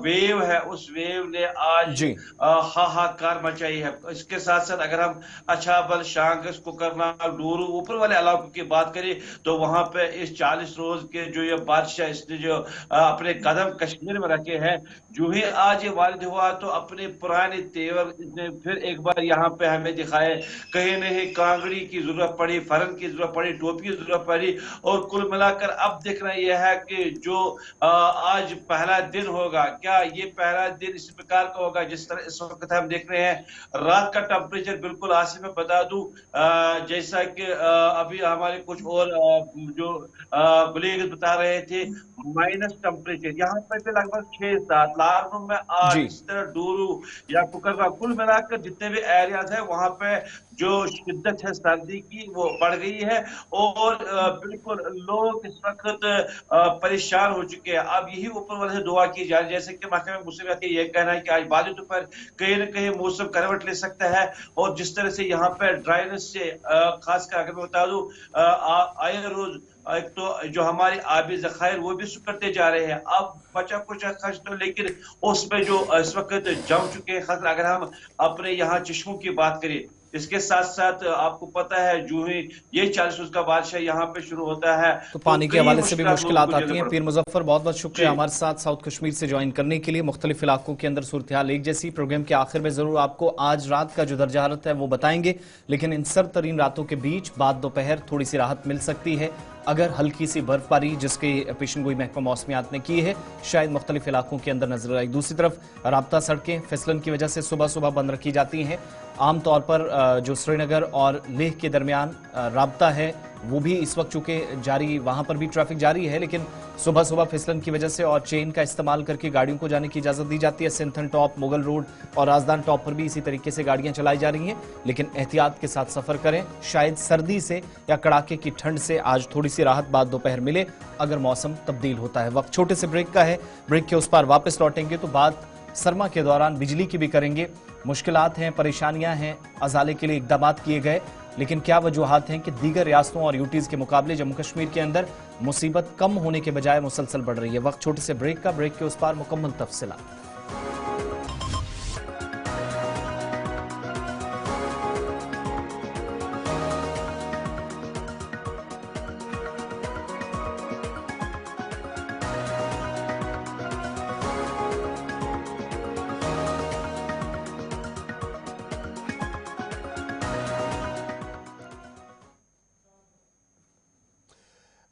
वेव है उस वेव ने आज हाहाकार मचाई है। इसके साथ साथ अगर हम अछाबल, शांगस, कुकरनाग, डोरू ऊपर वाले इलाकों की बात करें तो वहां पे इस 40 रोज के जो ये बादशाह इसने जो अपने कदम कश्मीर में रखे हैं, जो ही आज ये वारिद हुआ तो अपने पुराने तेवर ने फिर एक बार यहाँ पे हमें दिखाए। कहीं नहीं कांगड़ी की जरूरत पड़ी, फरन की जरूरत पड़ी, टोपी की जरूरत पड़ी और कुल मिलाकर अब देखना यह है कि जो आज पहला दिन होगा, क्या ये पहला दिन इस प्रकार का होगा जिस तरह इस वक्त हम देख रहे हैं। रात का टेम्परेचर बिल्कुल आसिफ में बता दूं, जैसा कि अभी हमारे कुछ और जो बुलेग बता रहे थे, माइनस टेम्परेचर यहाँ पर लगभग 6-7 लाहौर में आज इस तरह डोरू या कुकरनाग कुल मिलाकर जितने भी एरियाज है वहां पे जो शिद्दत है सर्दी की वो बढ़ गई है और बिल्कुल लोग इस वक्त परेशान हो चुके हैं। अब यही ऊपर वाले से दुआ की जाए, जैसे कि महकमा मौसम का ये कहना है कि आज बाद दोपहर कहीं न कहीं मौसम करवट ले सकता है और जिस तरह से यहाँ पे ड्राइनेस से खासकर अगर मैं बता दूं आए रोज एक तो जो हमारे आबी ज़खायर वो भी सुकड़ते जा रहे हैं। अब बचा कुछ खर्च तो, लेकिन उसमें जो इस वक्त जम चुके हैं खतर। अगर हम अपने यहाँ चश्मों की बात करें, इसके साथ साथ आपको पता है जो ही ये 40 रोज का बादशाह यहाँ पे शुरू होता है तो पानी के हवाले से भी मुश्किलात आती हैं। पीर मुजफ्फर, बहुत बहुत शुक्रिया हमारे साथ साउथ कश्मीर से ज्वाइन करने के लिए। मुख्तलिफ इलाकों के अंदर सूरत हाल एक जैसी। प्रोग्राम के आखिर में जरूर आपको आज रात का जो दर्जा हालत है वो बताएंगे, लेकिन इन सर्द तरीन रातों के बीच बाद दोपहर थोड़ी सी राहत मिल सकती है अगर हल्की सी बर्फबारी जिसकी पेशन गोई महकमा मौसमियात ने की है शायद मुख्तलिफ इलाकों के अंदर नजर आई। दूसरी तरफ राब्ता सड़कें फिसलन की वजह से सुबह सुबह बंद रखी जाती हैं। आमतौर पर जो श्रीनगर और लेह के दरमियान राब्ता है वो भी इस वक्त चूंकि जारी, वहां पर भी ट्रैफिक जारी है, लेकिन सुबह सुबह फिसलन की वजह से और चेन का इस्तेमाल करके गाड़ियों को जाने की इजाजत दी जाती है। सिंथन टॉप, मुगल रोड और राजदान टॉप पर भी इसी तरीके से गाड़ियां चलाई जा रही हैं, लेकिन एहतियात के साथ सफर करें। शायद सर्दी से या कड़ाके की ठंड से आज थोड़ी सी राहत बाद दोपहर मिले अगर मौसम तब्दील होता है। वक्त छोटे से ब्रेक का है, ब्रेक के उस पार वापस लौटेंगे तो बात सरमा के दौरान बिजली की भी करेंगे। मुश्किलात हैं, परेशानियां हैं, अजाले के लिए इकदाम किए गए, लेकिन क्या वजूहात हैं कि दीगर रियासतों और यूटीज के मुकाबले जम्मू कश्मीर के अंदर मुसीबत कम होने के बजाय मुसलसल बढ़ रही है। वक्त छोटे से ब्रेक का, ब्रेक के उस पार मुकम्मल तफसीलात।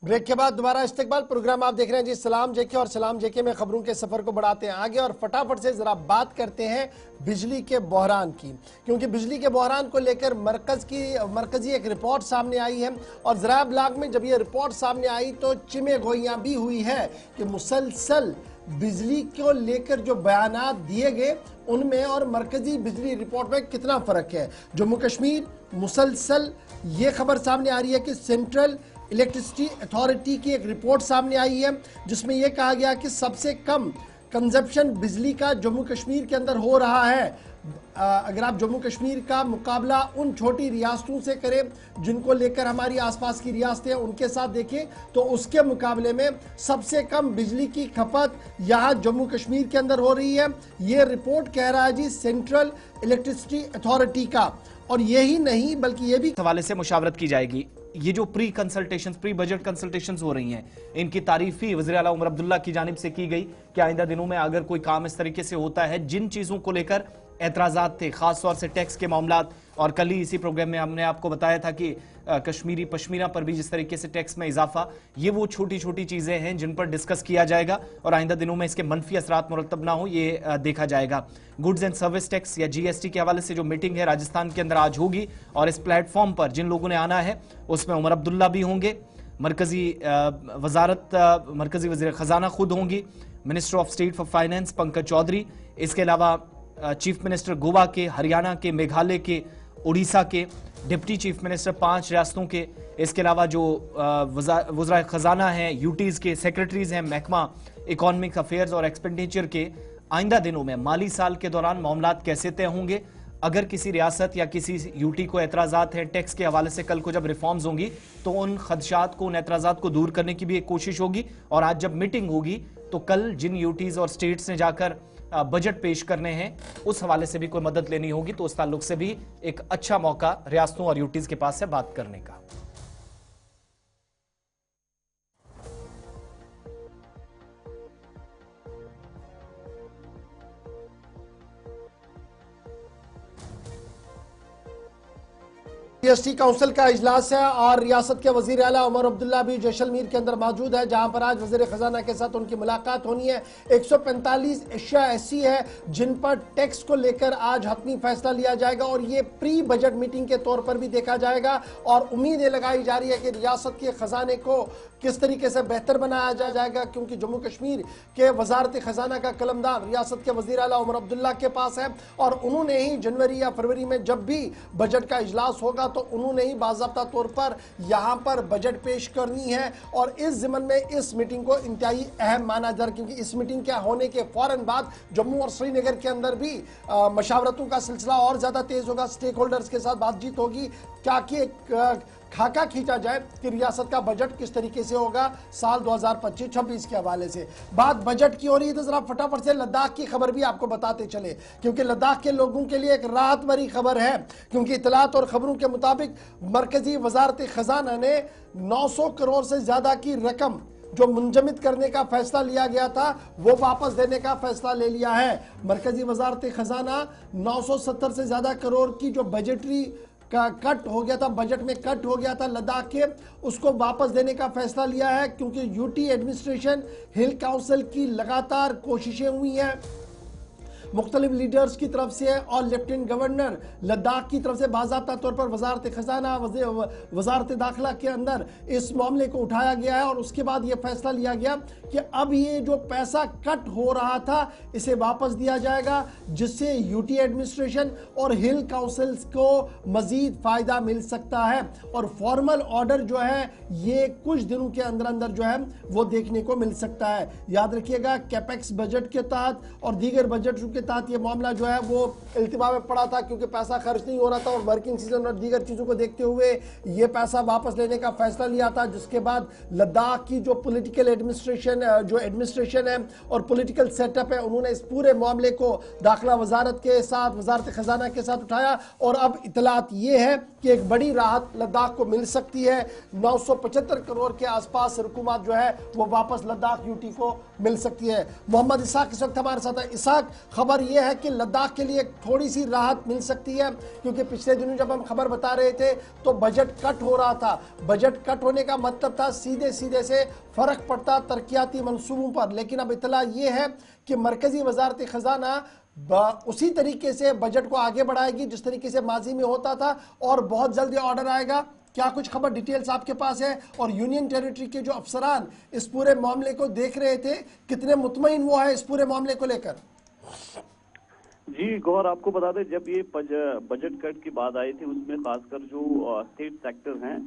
ब्रेक के बाद दोबारा इस्तेकबाल प्रोग्राम आप देख रहे हैं जी सलाम जेके, और सलाम जेके में खबरों के सफर को बढ़ाते हैं आगे और फटाफट से जरा बात करते हैं बिजली के बहरान की, क्योंकि बिजली के बहरान को लेकर मरकजी एक रिपोर्ट सामने आई है और जरा ब्लॉग में जब ये रिपोर्ट सामने आई तो चिमे गोइयां भी हुई है कि मुसलसल बिजली को लेकर जो बयानात दिए गए उनमें और मरकजी बिजली रिपोर्ट में कितना फर्क है। जम्मू कश्मीर मुसलसल ये खबर सामने आ रही है कि सेंट्रल इलेक्ट्रिसिटी अथॉरिटी की एक रिपोर्ट सामने आई है जिसमें यह कहा गया कि सबसे कम कंजप्शन बिजली का जम्मू कश्मीर के अंदर हो रहा है। अगर आप जम्मू कश्मीर का मुकाबला उन छोटी रियासतों से करें जिनको लेकर हमारी आसपास की रियासतें उनके साथ देखें तो उसके मुकाबले में सबसे कम बिजली की खपत यहाँ जम्मू कश्मीर के अंदर हो रही है। ये रिपोर्ट कह रहा है जी सेंट्रल इलेक्ट्रिसिटी अथॉरिटी का, और यही नहीं बल्कि ये भी हवाले से मुशावरत की जाएगी। ये जो प्री बजट कंसल्टेशन हो रही हैं, इनकी तारीफ ही वज़ीर आला उमर अब्दुल्ला की जानिब से की गई कि आइंदा दिनों में अगर कोई काम इस तरीके से होता है, जिन चीजों को लेकर एतराजात थे, खासतौर से टैक्स के मामलात, और कल ही इसी प्रोग्राम में हमने आपको बताया था कि कश्मीरी पश्मीना पर भी जिस तरीके से टैक्स में इजाफा, ये वो छोटी छोटी चीजें हैं जिन पर डिस्कस किया जाएगा और आइंदा दिनों में इसके मनफी असरात मुरतब ना हो ये देखा जाएगा। गुड्स एंड सर्विस टैक्स या जीएसटी के हवाले से जो मीटिंग है राजस्थान के अंदर आज होगी और इस प्लेटफॉर्म पर जिन लोगों ने आना है उसमें उमर अब्दुल्ला भी होंगे, मरकजी वज़ीर खजाना खुद होंगी, minister of state for finance Pankaj Chaudhary, इसके अलावा चीफ मिनिस्टर गोवा के, हरियाणा के, मेघालय के, उड़ीसा के, डिप्टी चीफ मिनिस्टर 5 रियासतों के, इसके अलावा जो वज़ीर खजाना हैं, यूटीज के सेक्रेटरीज हैं, महकमा इकोनॉमिक अफेयर्स और एक्सपेंडिचर के। आइंदा दिनों में माली साल के दौरान मामलात कैसे तय होंगे, अगर किसी रियासत या किसी यूटी को एतराजात है टैक्स के हवाले से, कल को जब रिफॉर्म्स होंगी तो उन खदशात को, उन एतराजात को दूर करने की भी एक कोशिश होगी। और आज जब मीटिंग होगी तो कल जिन यूटीज और स्टेट्स ने जाकर बजट पेश करने हैं उस हवाले से भी कोई मदद लेनी होगी, तो उस ताल्लुक से भी एक अच्छा मौका रियासतों और यूटीज के पास है बात करने का। जीएसटी काउंसिल का इजलास है और रियासत के वजीर आला उमर अब्दुल्ला भी जैसलमेर के अंदर मौजूद है, जहां पर आज वजीर खजाना के साथ उनकी मुलाकात होनी है। 145 अशिया ऐसी है जिन पर टैक्स को लेकर आज हतमी फैसला लिया जाएगा और ये प्री बजट मीटिंग के तौर पर भी देखा जाएगा और उम्मीद लगाई जा रही है कि रियासत के खजाने को किस तरीके से बेहतर बनाया जाएगा, क्योंकि जम्मू कश्मीर के वजारत खजाना का कलमदान रियासत के वजीर आला उमर अब्दुल्ला के पास है और उन्होंने ही जनवरी या फरवरी में जब भी बजट का इजलास होगा तो उन्होंने ही बाज़ाब्ता तौर पर यहां पर बजट पेश करनी है। और इस ज़िमन में इस मीटिंग को इंतहाई अहम माना जा रहा है, क्योंकि इस मीटिंग के होने के फौरन बाद जम्मू और श्रीनगर के अंदर भी मशावरतों का सिलसिला और ज़्यादा तेज़ होगा, स्टेक होल्डर्स के साथ बातचीत होगी ताकि एक खाका खींचा जाए कि रियासत का बजट किस तरीके से होगा साल 2025-26 के हवाले से। बात बजट की हो रही है तो जरा फटाफट से लद्दाख की खबर भी आपको बताते चले, क्योंकि लद्दाख के लोगों के लिए एक राहत भरी खबर है, क्योंकि इतलात और खबरों के मुताबिक मरकजी वजारत खजाना ने 900 करोड़ से ज्यादा की रकम जो मुंजमद करने का फैसला लिया गया था वो वापस देने का फैसला ले लिया है। मरकजी वजारत खजाना 970 से ज्यादा करोड़ की जो बजटरी का कट हो गया था, बजट में कट हो गया था लद्दाख के, उसको वापस देने का फैसला लिया है, क्योंकि यूटी एडमिनिस्ट्रेशन हिल काउंसिल की लगातार कोशिशें हुई हैं मुख्तलिफ लीडर्स की तरफ से और लेफ्टिनेंट गवर्नर लद्दाख की तरफ से बाज़ाब्ता तौर पर वजारत खजाना, वजारत दाखिला के अंदर इस मामले को उठाया गया है और उसके बाद यह फैसला लिया गया कि अब ये जो पैसा कट हो रहा था इसे वापस दिया जाएगा, जिससे यूटी एडमिनिस्ट्रेशन और हिल काउंसिल्स को मजीद फायदा मिल सकता है। और फॉर्मल ऑर्डर जो है ये कुछ दिनों के अंदर अंदर जो है वो देखने को मिल सकता है। याद रखिएगा, कैपेक्स बजट के तहत और दीगर बजटों के तहत ये मामला जो है वो इल्तिवा में पड़ा था, क्योंकि पैसा खर्च नहीं हो रहा था और वर्किंग सीजन और दीगर चीजों को देखते हुए ये पैसा वापस लेने का फैसला लिया था, जिसके बाद लद्दाख की जो पॉलिटिकल एडमिनिस्ट्रेशन है और पॉलिटिकल सेटअप है, उन्होंने इस पूरे मामले को दाखिला वजारत के साथ, वजारत खजाना के साथ उठाया और अब इतलात ये है कि एक बड़ी राहत लद्दाख को मिल सकती है। 975 करोड़ के आसपास रकूमत जो है वो वापस लद्दाख यूटी को मिल सकती है। मोहम्मद इसाक इस वक्त हमारे साथ है। इसाक, खबर यह है कि लद्दाख के लिए थोड़ी सी राहत मिल सकती है, क्योंकि पिछले दिनों जब हम खबर बता रहे थे तो बजट कट हो रहा था। बजट कट होने का मतलब था सीधे सीधे से फर्क पड़ता तरक्याती मंसूबों पर, लेकिन अब इतला यह है कि मरकजी वजारत खजाना उसी तरीके से बजट को आगे बढ़ाएगी जिस तरीके से माजी में होता था और बहुत जल्दी ऑर्डर आएगा। क्या कुछ खबर डिटेल्स आपके पास है? और यूनियन टेरिटरी के जो अफसरान इस पूरे मामले को देख रहे थे, कितने मुतमईन वो है इस पूरे मामले को लेकर? जी गौर, आपको बता दें, जब ये बजट कट की बात आई थी उसमें खासकर जो स्टेट सेक्टर हैं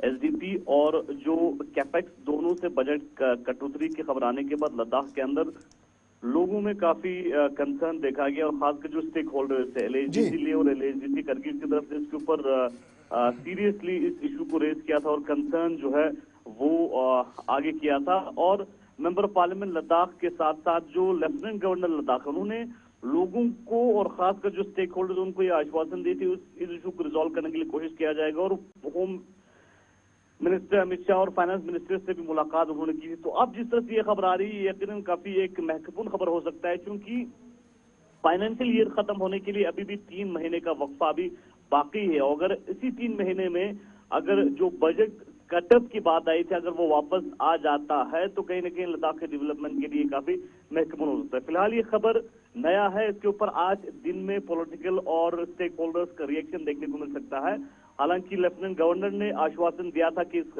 एसडीपी और जो कैपेक्स, दोनों से बजट कटौती की खबर आने के बाद लद्दाख के अंदर लोगों में काफी कंसर्न देखा गया और खासकर जो स्टेक होल्डर्स है एलएचडीसी ले और एलएचडीसी करगिल की तरफ से इसके ऊपर सीरियसली इस इशू को रेज किया था और कंसर्न जो है वो आगे किया था। और मेंबर पार्लियामेंट लद्दाख के साथ साथ जो लेफ्टिनेंट गवर्नर लद्दाख, उन्होंने लोगों को और खासकर जो स्टेक होल्डर्स उनको ये आश्वासन दी थी इस इशू को रिजॉल्व करने के लिए कोशिश किया जाएगा। और होम मिनिस्टर अमित शाह और फाइनेंस मिनिस्टर से भी मुलाकात उन्होंने की थी। तो अब जिस तरह से ये खबर आ रही है, यकीनन काफी एक महत्वपूर्ण खबर हो सकता है, क्योंकि फाइनेंशियल ईयर खत्म होने के लिए अभी भी 3 महीने का वक्फा अभी बाकी है। और अगर इसी 3 महीने में अगर जो बजट कटअप की बात आई थी अगर वो वापस आ जाता है तो कहीं ना कहीं लद्दाख के डेवलपमेंट के लिए काफी महत्वपूर्ण हो सकता है। फिलहाल ये खबर नया है, इसके ऊपर आज दिन में पॉलिटिकल और स्टेक होल्डर्स का रिएक्शन देखने को मिल सकता है। हालांकि लेफ्टिनेंट गवर्नर ने आश्वासन दिया था कि इस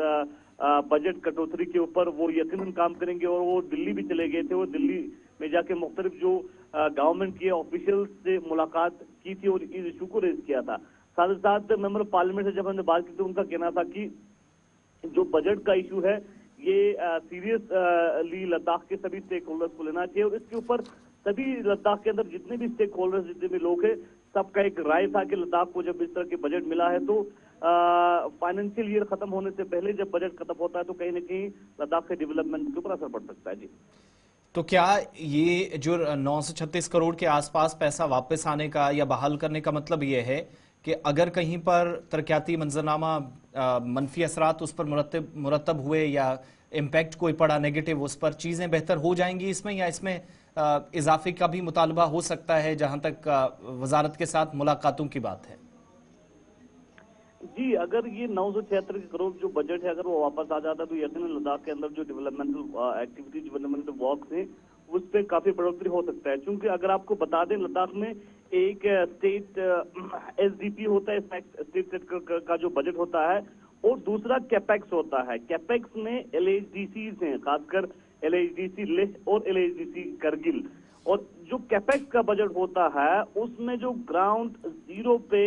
बजट कटौती के ऊपर वो यकीनन काम करेंगे और वो दिल्ली भी चले गए थे। वो दिल्ली में जाके मुख्तलिफ जो गवर्नमेंट के ऑफिशियल से मुलाकात की थी और इस इशू को रेज किया था। साथ ही साथ मेंबर पार्लियामेंट से जब हमने बात की तो उनका कहना था कि जो बजट का इशू है ये सीरियसली लद्दाख के सभी स्टेक होल्डर्स को लेना चाहिए और इसके ऊपर सभी लद्दाख के अंदर जितने भी स्टेक होल्डर्स, जितने भी लोग हैं, सबका एक राय था कि लद्दाख को जब इस तरह के बजट मिला है तो फाइनेंशियल ईयर खत्म होने से पहले जब बजट खत्म होता है तो कहीं ना कहीं लद्दाख के डेवलपमेंट के ऊपर असर पड़ सकता है। जी, तो क्या ये जो 936 करोड़ के आसपास पैसा वापस आने का या बहाल करने का मतलब ये है कि अगर कहीं पर तरक्याती मंजरनामा मनफी असरात उस पर मुरतब हुए या इम्पैक्ट कोई पड़ा नेगेटिव, उस पर चीजें बेहतर हो जाएंगी इसमें, या इसमें इजाफे का भी मुतालबा हो सकता है जहां तक वजारत के साथ मुलाकातों की बात है? जी, अगर ये 976 करोड़ जो बजट है अगर वो वापस आ जाता है तो यकीनन लद्दाख के अंदर जो डेवलपमेंटल एक्टिविटीज, डेवलपमेंटल वर्क है उस पर काफी बढ़ोतरी हो सकता है। क्योंकि अगर आपको बता दें लद्दाख में एक स्टेट एसडीपी होता है, स्टेट सेक्टर का जो बजट होता है, और दूसरा कैपेक्स होता है। कैपेक्स में एलएचडीसी हैं, खासकर एलएचडीसी लेह और एलएचडीसी करगिल। और जो कैपेक्स का बजट होता है उसमें जो ग्राउंड जीरो पे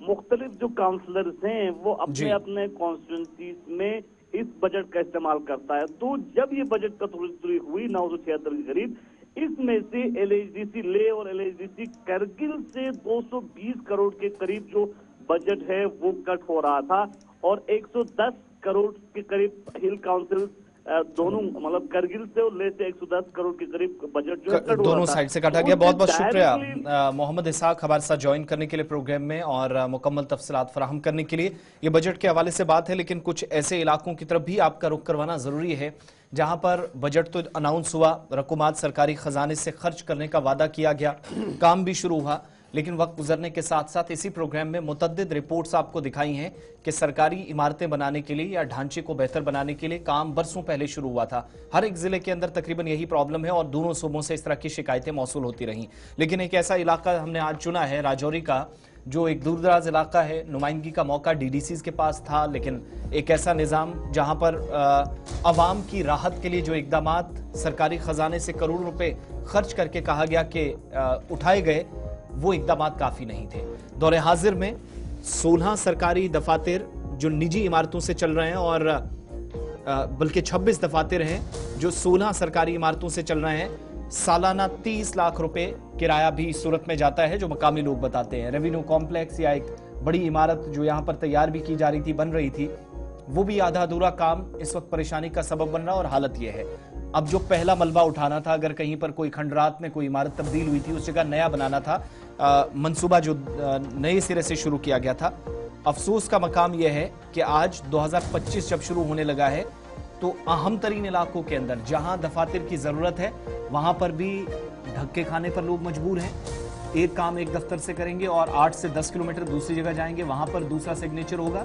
मुख्तलिफ जो काउंसलर्स हैं वो अपने अपने कॉन्स्टिट्यूंसीज में इस बजट का इस्तेमाल करता है। तो जब ये बजट कटौती हुई 976 के करीब, इसमें से एलएचडीसी ले और एलएचडीसी करगिल से 220 करोड़ के करीब जो बजट है वो कट हो रहा था और 110 करोड़ के करीब हिल काउंसिल दोनों, मतलब करगिल से और ले से 110 करोड़ के करीब बजट जो है दोनों साइड से काटा गया। बहुत बहुत शुक्रिया मोहम्मद इसाक हमारे साथ ज्वाइन करने के लिए प्रोग्राम में और मुकम्मल तफसीलात फराहम करने के लिए। ये बजट के हवाले से बात है, लेकिन कुछ ऐसे इलाकों की तरफ भी आपका रुख करवाना जरूरी है जहां पर बजट तो अनाउंस हुआ, रकूमात सरकारी खजाने से खर्च करने का वादा किया गया, काम भी शुरू हुआ, लेकिन वक्त गुजरने के साथ साथ इसी प्रोग्राम में मुतद्दिद रिपोर्ट्स आपको दिखाई हैं कि सरकारी इमारतें बनाने के लिए या ढांचे को बेहतर बनाने के लिए काम बरसों पहले शुरू हुआ था। हर एक जिले के अंदर तकरीबन यही प्रॉब्लम है और दोनों सूबों से इस तरह की शिकायतें मौसूल होती रहीं। लेकिन एक ऐसा इलाका हमने आज चुना है, राजौरी का, जो एक दूरदराज इलाका है। नुमाइंदगी का मौका डीडीसीज के पास था, लेकिन एक ऐसा निज़ाम जहां पर अवाम की राहत के लिए जो इकदामात सरकारी खजाने से करोड़ों रुपए खर्च करके कहा गया कि उठाए गए, वो इकदामात काफ़ी नहीं थे। दौरे हाजिर में 16 सरकारी दफातर जो निजी इमारतों से चल रहे हैं और बल्कि 26 दफातर हैं जो 16 सरकारी इमारतों से चल रहे हैं। सालाना 30 लाख रुपए किराया भी इस सूरत में जाता है, जो मकामी लोग बताते हैं। रेवेन्यू कॉम्प्लेक्स या एक बड़ी इमारत जो यहाँ पर तैयार भी की जा रही थी, बन रही थी, वो भी आधा अधूरा काम इस वक्त परेशानी का सबब बन रहा। और हालत यह है, अब जो पहला मलबा उठाना था, अगर कहीं पर कोई खंडरात में कोई इमारत तब्दील हुई थी, उस जगह नया बनाना था, मंसूबा जो नए सिरे से शुरू किया गया था। अफसोस का मकाम यह है कि आज 2025 जब शुरू होने लगा है तो अहम तरीन इलाकों के अंदर जहां दफातर की जरूरत है वहां पर भी धक्के खाने पर लोग मजबूर हैं। एक काम एक दफ्तर से करेंगे और 8 से 10 किलोमीटर दूसरी जगह जाएंगे, वहां पर दूसरा सिग्नेचर होगा।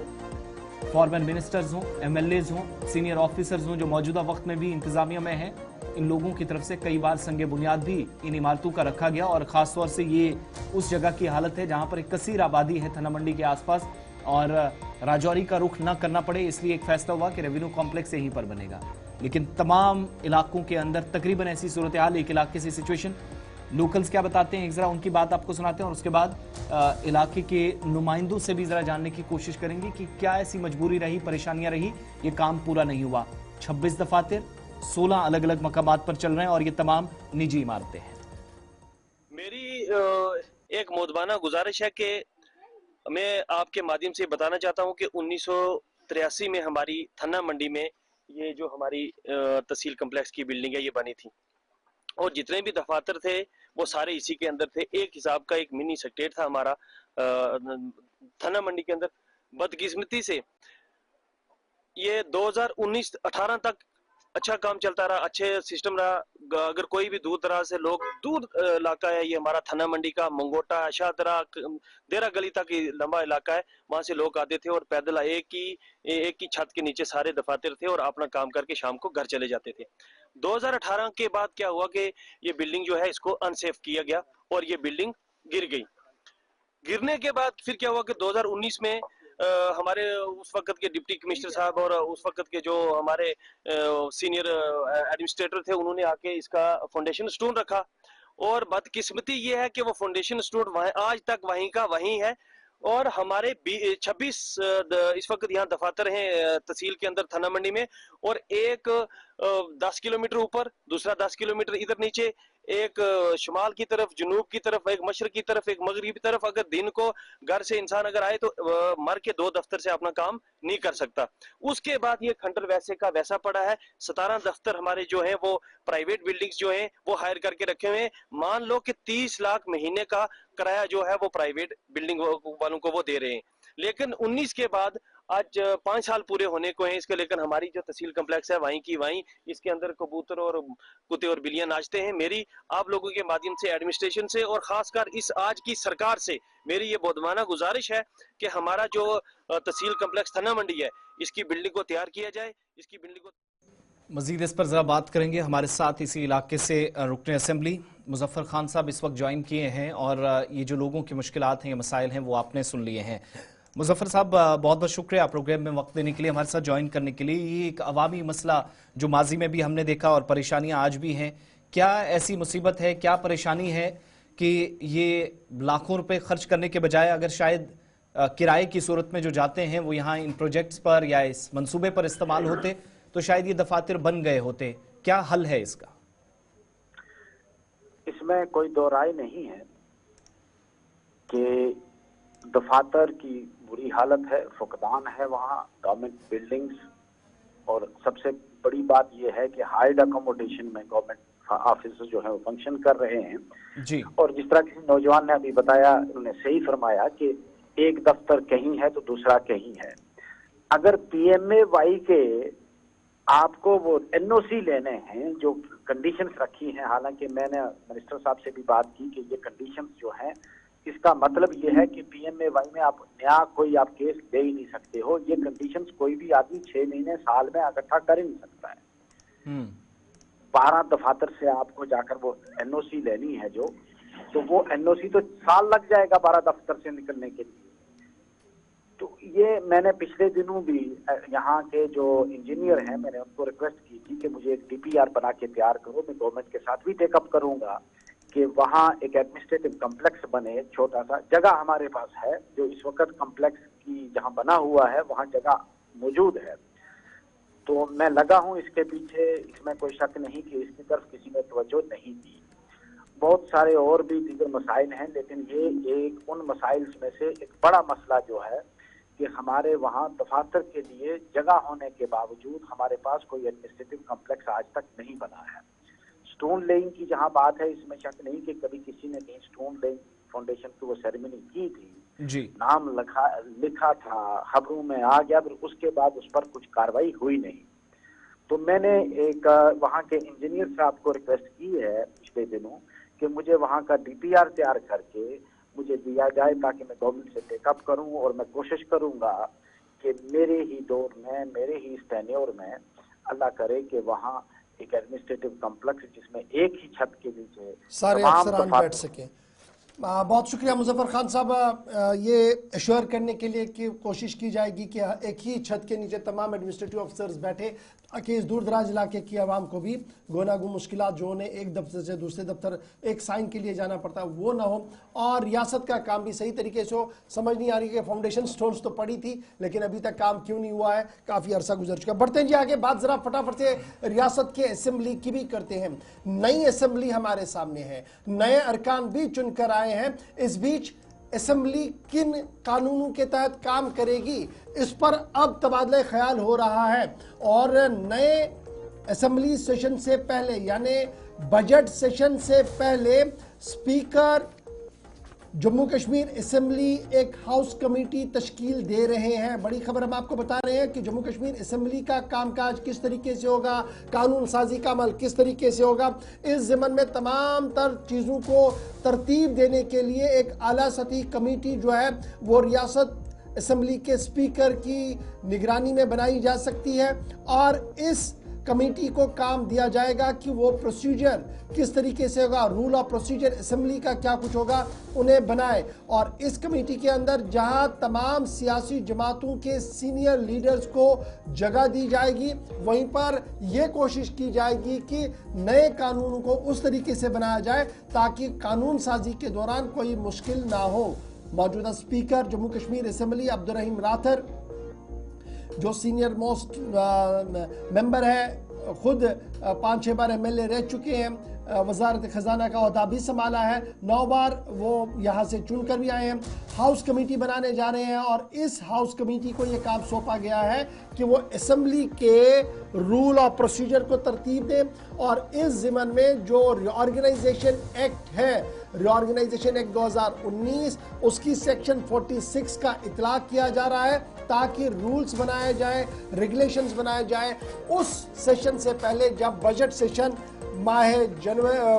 फॉर्मर मिनिस्टर्स हों, एमएलएज हों, सीनियर ऑफिसर्स हों जो मौजूदा वक्त में भी इंतजामिया में हैं, इन लोगों की तरफ से कई बार संगे बुनियाद भी इन इमारतों का रखा गया। और खासतौर से ये उस जगह की हालत है जहां पर एक कसीर आबादी है थना मंडी के आसपास और राजौरी का रुख न करना पड़े, इसलिए एक फैसला हुआ कि रेवेन्यू कॉम्प्लेक्स यहीं पर बनेगा। लेकिन तमाम इलाकों के अंदर तकरीबन ऐसी सूरत हाल, एक इलाके से सिचुएशन। लोकल्स क्या बताते हैं, एक जरा उनकी बात आपको सुनाते हैं और उसके बाद इलाके के नुमाइंदों से भी जरा जानने की कोशिश करेंगे कि क्या ऐसी मजबूरी रही, परेशानियां रही, ये काम पूरा नहीं हुआ। 26 दफातर 16 अलग अलग मकामात पर चल रहे हैं और ये तमाम निजी इमारतें हैं। मेरी एक मोदबाना गुजारिश है कि मैं आपके माध्यम से बताना चाहता हूं कि 1983 में हमारी थन्ना मंडी में ये जो हमारी तहसील कम्प्लेक्स की बिल्डिंग है ये बनी थी और जितने भी दफातर थे वो सारे इसी के अंदर थे। एक हिसाब का एक मिनी सेक्रेटेरिएट था हमारा थन्ना मंडी के अंदर। बदकिस्मती से ये 2019-18 तक अच्छा काम चलता रहा, अच्छे सिस्टम रहा। अगर कोई भी दूर दराज से लोग, दूर इलाका है ये हमारा थना मंडी का, मंगोटा, शाहदरा, देरा गली तक लंबा इलाका है, वहां से लोग आते थे और पैदल एक ही छत के नीचे सारे दफातर थे और अपना काम करके शाम को घर चले जाते थे। 2018 के बाद क्या हुआ कि ये बिल्डिंग जो है इसको अनसेफ किया गया और ये बिल्डिंग गिर गई। गिरने के बाद फिर क्या हुआ कि 2019 में हमारे उस वक्त के डिप्टी कमिश्नर साहब और उस वक्त के जो हमारे सीनियर एडमिनिस्ट्रेटर थे, उन्होंने आके इसका फाउंडेशन स्टोन रखा और बदकिस्मती ये है कि वो फाउंडेशन स्टोन आज तक वहीं का वहीं है। और हमारे 26 इस वक्त यहाँ दफातर हैं तहसील के अंदर थना मंडी में, और एक 10 किलोमीटर ऊपर, दूसरा 10 किलोमीटर इधर नीचे, एक शुमाल की तरफ, जुनूब की तरफ, एक मशरक की तरफ, एक मगरिब की तरफ। अगर दिन को घर से इंसान अगर आए तो मर के 2 दफ्तर से अपना काम नहीं कर सकता। उसके बाद ये खंडर वैसे का वैसा पड़ा है। 17 दफ्तर हमारे जो हैं वो प्राइवेट बिल्डिंग्स जो हैं वो हायर करके रखे हुए हैं। मान लो कि 30 लाख महीने का किराया जो है वो प्राइवेट बिल्डिंग वालों को वो दे रहे हैं। लेकिन 19 के बाद आज 5 साल पूरे होने को हैं इसके, लेकिन हमारी जो तहसील कम्प्लेक्स है वहीं की वहीं, इसके अंदर कबूतर और कुत्ते और बिल्लियां नाचते हैं। मेरी आप लोगों के माध्यम से, एडमिनिस्ट्रेशन से और खासकर इस आज की सरकार से मेरी ये बोधमाना गुजारिश है कि हमारा जो तहसील कम्प्लेक्स थना मंडी है इसकी बिल्डिंग को तैयार किया जाए। इसकी बिल्डिंग को मजीद इस पर जरा बात करेंगे। हमारे साथ इसी इलाके से रुकने असेंबली मुजफ्फर खान साहब इस वक्त ज्वाइन किए हैं और ये जो लोगों की मुश्किलात हैं, ये मसाइल हैं, वो आपने सुन लिए हैं। मुजफ्फर साहब बहुत बहुत शुक्रिया प्रोग्राम में वक्त देने के लिए, हमारे साथ ज्वाइन करने के लिए। ये एक अवामी मसला जो माजी में भी हमने देखा और परेशानियां आज भी हैं, क्या ऐसी मुसीबत है, क्या परेशानी है कि ये लाखों रुपए खर्च करने के बजाय अगर शायद किराए की सूरत में जो जाते हैं वो यहाँ इन प्रोजेक्ट्स पर या इस मंसूबे पर इस्तेमाल होते तो शायद ये दफातर बन गए होते। क्या हल है इसका? इसमें कोई दो राय नहीं है कि दफातर की बुरी हालत है, फुकदान है वहाँ, गवर्नमेंट बिल्डिंग्स, और सबसे बड़ी बात यह है कि हाइड अकोमोडेशन में गवर्नमेंट ऑफिस जो है वो फंक्शन कर रहे हैं जी। और जिस तरह किसी नौजवान ने अभी बताया, उन्होंने सही फरमाया कि एक दफ्तर कहीं है तो दूसरा कहीं है। अगर पीएमएवाई के आपको वो एनओसी लेने हैं, जो कंडीशंस रखी हैं, हालांकि मैंने मिनिस्टर साहब से भी बात की कि ये कंडीशंस जो हैं इसका मतलब ये है कि PMAY में आप नया कोई आप केस दे ही नहीं सकते हो। ये कंडीशंस कोई भी आदमी 6 महीने साल में इकट्ठा कर ही नहीं सकता है। 12 दफातर से आपको जाकर वो NOC लेनी है जो, तो वो NOC तो साल लग जाएगा 12 दफ्तर से निकलने के लिए। तो ये मैंने पिछले दिनों भी यहाँ के जो इंजीनियर हैं, मैंने उनको रिक्वेस्ट की थी कि मुझे एक DPR बना के तैयार करो। मैं गवर्नमेंट के साथ भी टेकअप करूंगा कि वहाँ एक एडमिनिस्ट्रेटिव कॉम्प्लेक्स बने, छोटा सा। जगह हमारे पास है, जो इस वक्त कॉम्प्लेक्स की जहाँ बना हुआ है वहाँ जगह मौजूद है। तो मैं लगा हूँ इसके पीछे, इसमें कोई शक नहीं कि इसकी तरफ किसी ने तवज्जो नहीं दी। बहुत सारे और भी दीगर मसाइल हैं, लेकिन ये एक उन मसाइल में से एक बड़ा मसला जो है कि हमारे वहाँ दफातर के लिए जगह होने के बावजूद हमारे पास कोई एडमिनिस्ट्रेटिव कॉम्प्लेक्स आज तक नहीं बना है। स्टोन लेइंग की जहाँ बात है, इसमें शक नहीं कि कभी किसी ने कहीं स्टोन लेइंग फाउंडेशन की वो सेरेमनी की थी जी, नाम लिखा था, खबरों में आ गया, फिर उसके बाद उस पर कुछ कार्रवाई हुई नहीं। तो मैंने एक वहाँ के इंजीनियर साहब को रिक्वेस्ट की है पिछले दिनों कि मुझे वहाँ का DPR तैयार करके मुझे दिया जाए, ताकि मैं गवर्नमेंट से टेकअप करूं और मैं कोशिश करूंगा कि मेरे ही दौर में, मेरे ही इस टेन्योर में अल्लाह करे कि वहाँ एक एडमिनिस्ट्रेटिव कॉम्प्लेक्स जिसमें एक ही छत के नीचे सारे अफसरान बैठ सके। बहुत शुक्रिया मुजफ्फर खान साहब, ये एश्योर करने के लिए कि कोशिश की जाएगी कि एक ही छत के नीचे तमाम एडमिनिस्ट्रेटिव अफसर्स बैठे, ताकि इस दूर दराज इलाके की आवाम को भी गोनागू मुश्किलात जो उन्हें एक दफ्तर से दूसरे दफ्तर एक साइन के लिए जाना पड़ता है वो ना हो, और रियासत का काम भी सही तरीके से हो। समझ नहीं आ रही कि फाउंडेशन स्टोन्स तो पड़ी थी लेकिन अभी तक काम क्यों नहीं हुआ है, काफ़ी अरसा गुजर चुका। बढ़ते हैं जी आगे, बात ज़रा फटाफट से रियासत के असेंबली की भी करते हैं। नई असेंबली हमारे सामने है, नए अरकान भी चुनकर आए हैं। इस बीच असेंबली किन कानूनों के तहत काम करेगी, इस पर अब तबादला ख्याल हो रहा है। और नए असेंबली सेशन से पहले, यानी बजट सेशन से पहले, स्पीकर जम्मू कश्मीर असेंबली एक हाउस कमेटी तश्कील दे रहे हैं। बड़ी खबर हम आपको बता रहे हैं कि जम्मू कश्मीर असेंबली का कामकाज किस तरीके से होगा, कानून साजी का अमल किस तरीके से होगा, इस ज़िम्मन में तमाम तर चीज़ों को तरतीब देने के लिए एक आला सतही कमेटी जो है वो रियासत असेंबली के स्पीकर की निगरानी में बनाई जा सकती है। और इस कमेटी को काम दिया जाएगा कि वो प्रोसीजर किस तरीके से होगा, रूल ऑफ प्रोसीजर असेंबली का क्या कुछ होगा, उन्हें बनाए। और इस कमेटी के अंदर जहां तमाम सियासी जमातों के सीनियर लीडर्स को जगह दी जाएगी, वहीं पर यह कोशिश की जाएगी कि नए कानूनों को उस तरीके से बनाया जाए ताकि कानून साजी के दौरान कोई मुश्किल ना हो। मौजूदा स्पीकर जम्मू कश्मीर असेंबली अब्दुल रहीम राथर, जो सीनियर मोस्ट मेंबर है, खुद 5-6 बार MLA रह चुके हैं, वजारत खजाना का ओहदा भी संभाला है, 9 बार वो यहाँ से चुनकर भी आए हैं। हाउस कमेटी बनाने जा रहे हैं और इस हाउस कमेटी को ये काम सौंपा गया है कि वो असेंबली के रूल और प्रोसीजर को तरतीब दें। और इस ज़िम्मन में जो रिऑर्गेनाइजेशन एक्ट है, रिऑर्गेनाइजेशन एक्ट 2019, उसकी सेक्शन 46 का इतलाक किया जा रहा है ताकि रूल्स बनाए जाए, रेगुलेशंस बनाए जाए। उस सेशन से पहले, जब बजट सेशन माह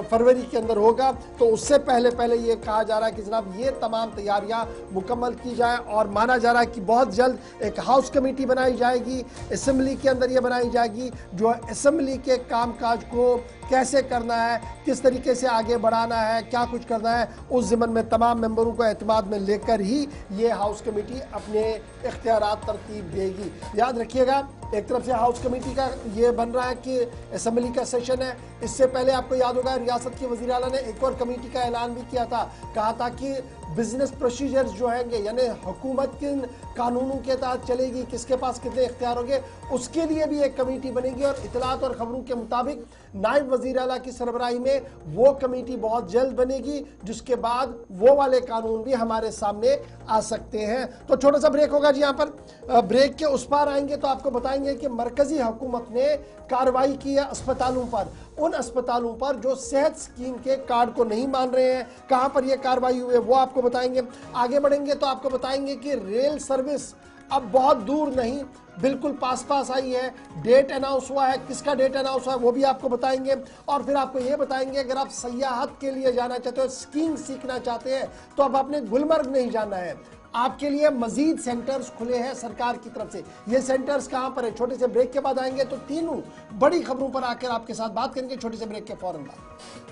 फरवरी के अंदर होगा, तो उससे पहले ये कहा जा रहा है कि जनाब ये तमाम तैयारियां मुकम्मल की जाए। और माना जा रहा है कि बहुत जल्द एक हाउस कमेटी बनाई जाएगी, असेंबली के अंदर ये बनाई जाएगी जो असेंबली के कामकाज को कैसे करना है, किस तरीके से आगे बढ़ाना है, क्या कुछ करना है, उस ज़िम्मन में तमाम मेंबरों को एतमाद में लेकर ही ये हाउस कमेटी अपने इख्तियारात तरतीब देगी। याद रखिएगा, एक तरफ से हाउस कमेटी का ये बन रहा है कि असेंबली का सेशन है। इससे पहले आपको याद होगा रियासत के वज़ीर आला ने एक और कमेटी का ऐलान भी किया था, कहा था कि बिजनेस प्रोसीजर्स जो हैं, यानी हुकूमत किन कानूनों के तहत चलेगी, किसके पास कितने इख्तियार होंगे, उसके लिए भी एक कमेटी बनेगी। और इतलात और खबरों के मुताबिक नायब वज़ीर आला की सरबराही में वो कमेटी बहुत जल्द बनेगी, जिसके बाद वो वाले कानून भी हमारे सामने आ सकते हैं। तो छोटा सा ब्रेक होगा जी, यहाँ पर ब्रेक के उस पार आएंगे तो आपको बताएंगे कि मरकजी हुकूमत ने कार्रवाई की है अस्पतालों पर, उन अस्पतालों पर जो सेहत स्कीम के कार्ड को नहीं मान रहे हैं, कहां पर यह कार्रवाई हुई है वो आपको बताएंगे। आगे बढ़ेंगे तो आपको बताएंगे कि रेल सर्विस अब बहुत दूर नहीं, बिल्कुल पास पास आई है। डेट अनाउंस हुआ है, किसका डेट अनाउंस हुआ है वो भी आपको बताएंगे। और फिर आपको ये बताएंगे अगर आप सयाहत के लिए जाना चाहते हो, स्कीइंग सीखना चाहते हैं, तो अब आपने गुलमर्ग नहीं जाना है, आपके लिए मजीद सेंटर्स खुले हैं सरकार की तरफ से। ये सेंटर्स कहां पर है, छोटे से ब्रेक के बाद आएंगे तो तीनों बड़ी खबरों पर आकर आपके साथ बात करेंगे, छोटे से ब्रेक के फौरन बाद।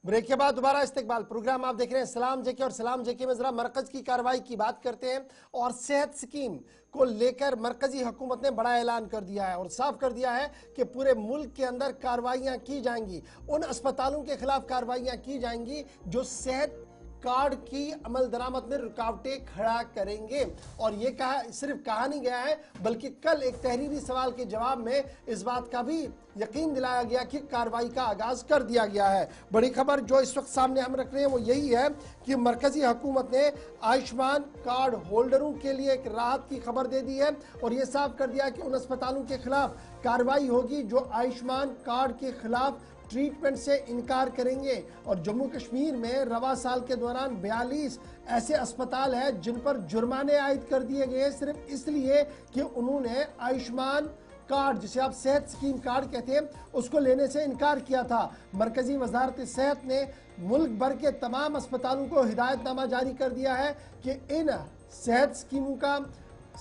ब्रेक के बाद दोबारा इस्तेकबाल प्रोग्राम आप देख रहे हैं सलाम जेके, और सलाम जेके में जरा मरकज की कार्रवाई की बात करते हैं। और सेहत स्कीम को लेकर मरकजी हुकूमत ने बड़ा ऐलान कर दिया है और साफ कर दिया है कि पूरे मुल्क के अंदर कार्रवाइयां की जाएंगी, उन अस्पतालों के खिलाफ कार्रवाइयां की जाएंगी जो सेहत कार्ड की अमल दरामद में रुकावटें खड़ा करेंगे। और ये सिर्फ कहा नहीं गया है, बल्कि कल एक तहरीरी सवाल के जवाब में इस बात का भी यकीन दिलाया गया कि कार्रवाई का आगाज कर दिया गया है। बड़ी खबर जो इस वक्त सामने हम रख रहे हैं वो यही है कि मरकजी हुकूमत ने आयुष्मान कार्ड होल्डरों के लिए एक राहत की खबर दे दी है और ये साफ कर दिया कि उन अस्पतालों के खिलाफ कार्रवाई होगी जो आयुष्मान कार्ड के खिलाफ ट्रीटमेंट से इनकार करेंगे। और जम्मू कश्मीर में रवा साल के दौरान 42 ऐसे अस्पताल हैं जिन पर जुर्माने आयद कर दिए गए सिर्फ इसलिए कि उन्होंने आयुष्मान कार्ड, जिसे आप सेहत स्कीम कार्ड कहते हैं, उसको लेने से इनकार किया था। मरकजी वजारत सेहत ने मुल्क भर के तमाम अस्पतालों को हिदायतनामा जारी कर दिया है कि इन सेहत स्कीमों का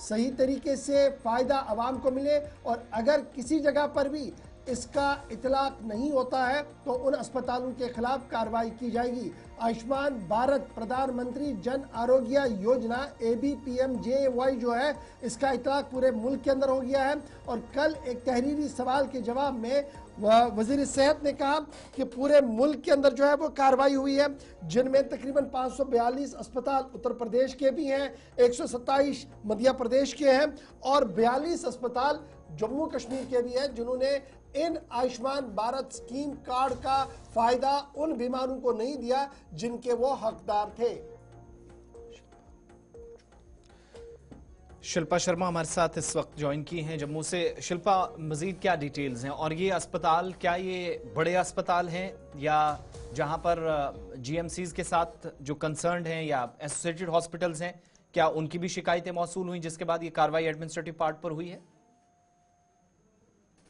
सही तरीके से फ़ायदा आवाम को मिले और अगर किसी जगह पर भी इसका इतलाक नहीं होता है तो उन अस्पतालों के खिलाफ कार्रवाई की जाएगी। आयुष्मान भारत प्रधानमंत्री जन आरोग्य योजना ABPMJY जो है, इसका इतलाक पूरे मुल्क के अंदर हो गया है। और कल एक तहरीरी सवाल के जवाब में वजीर सेहत ने कहा कि पूरे मुल्क के अंदर जो है वो कार्रवाई हुई है, जिनमें तकरीबन 542 अस्पताल उत्तर प्रदेश के भी हैं, 127 मध्य प्रदेश के हैं और 42 अस्पताल जम्मू कश्मीर के भी हैं जिन्होंने इन आयुष्मान भारत स्कीम कार्ड का फायदा उन बीमारों को नहीं दिया जिनके वो हकदार थे। शिल्पा शर्मा हमारे साथ इस वक्त ज्वाइन की हैं जम्मू से। शिल्पा, मजीद क्या डिटेल्स हैं और ये अस्पताल क्या ये बड़े अस्पताल हैं या जहां पर GMCs के साथ जो कंसर्न्ड हैं या एसोसिएटेड हॉस्पिटल्स हैं, क्या उनकी भी शिकायतें मौसूल हुई जिसके बाद ये कार्रवाई एडमिनिस्ट्रेटिव पार्ट पर हुई है?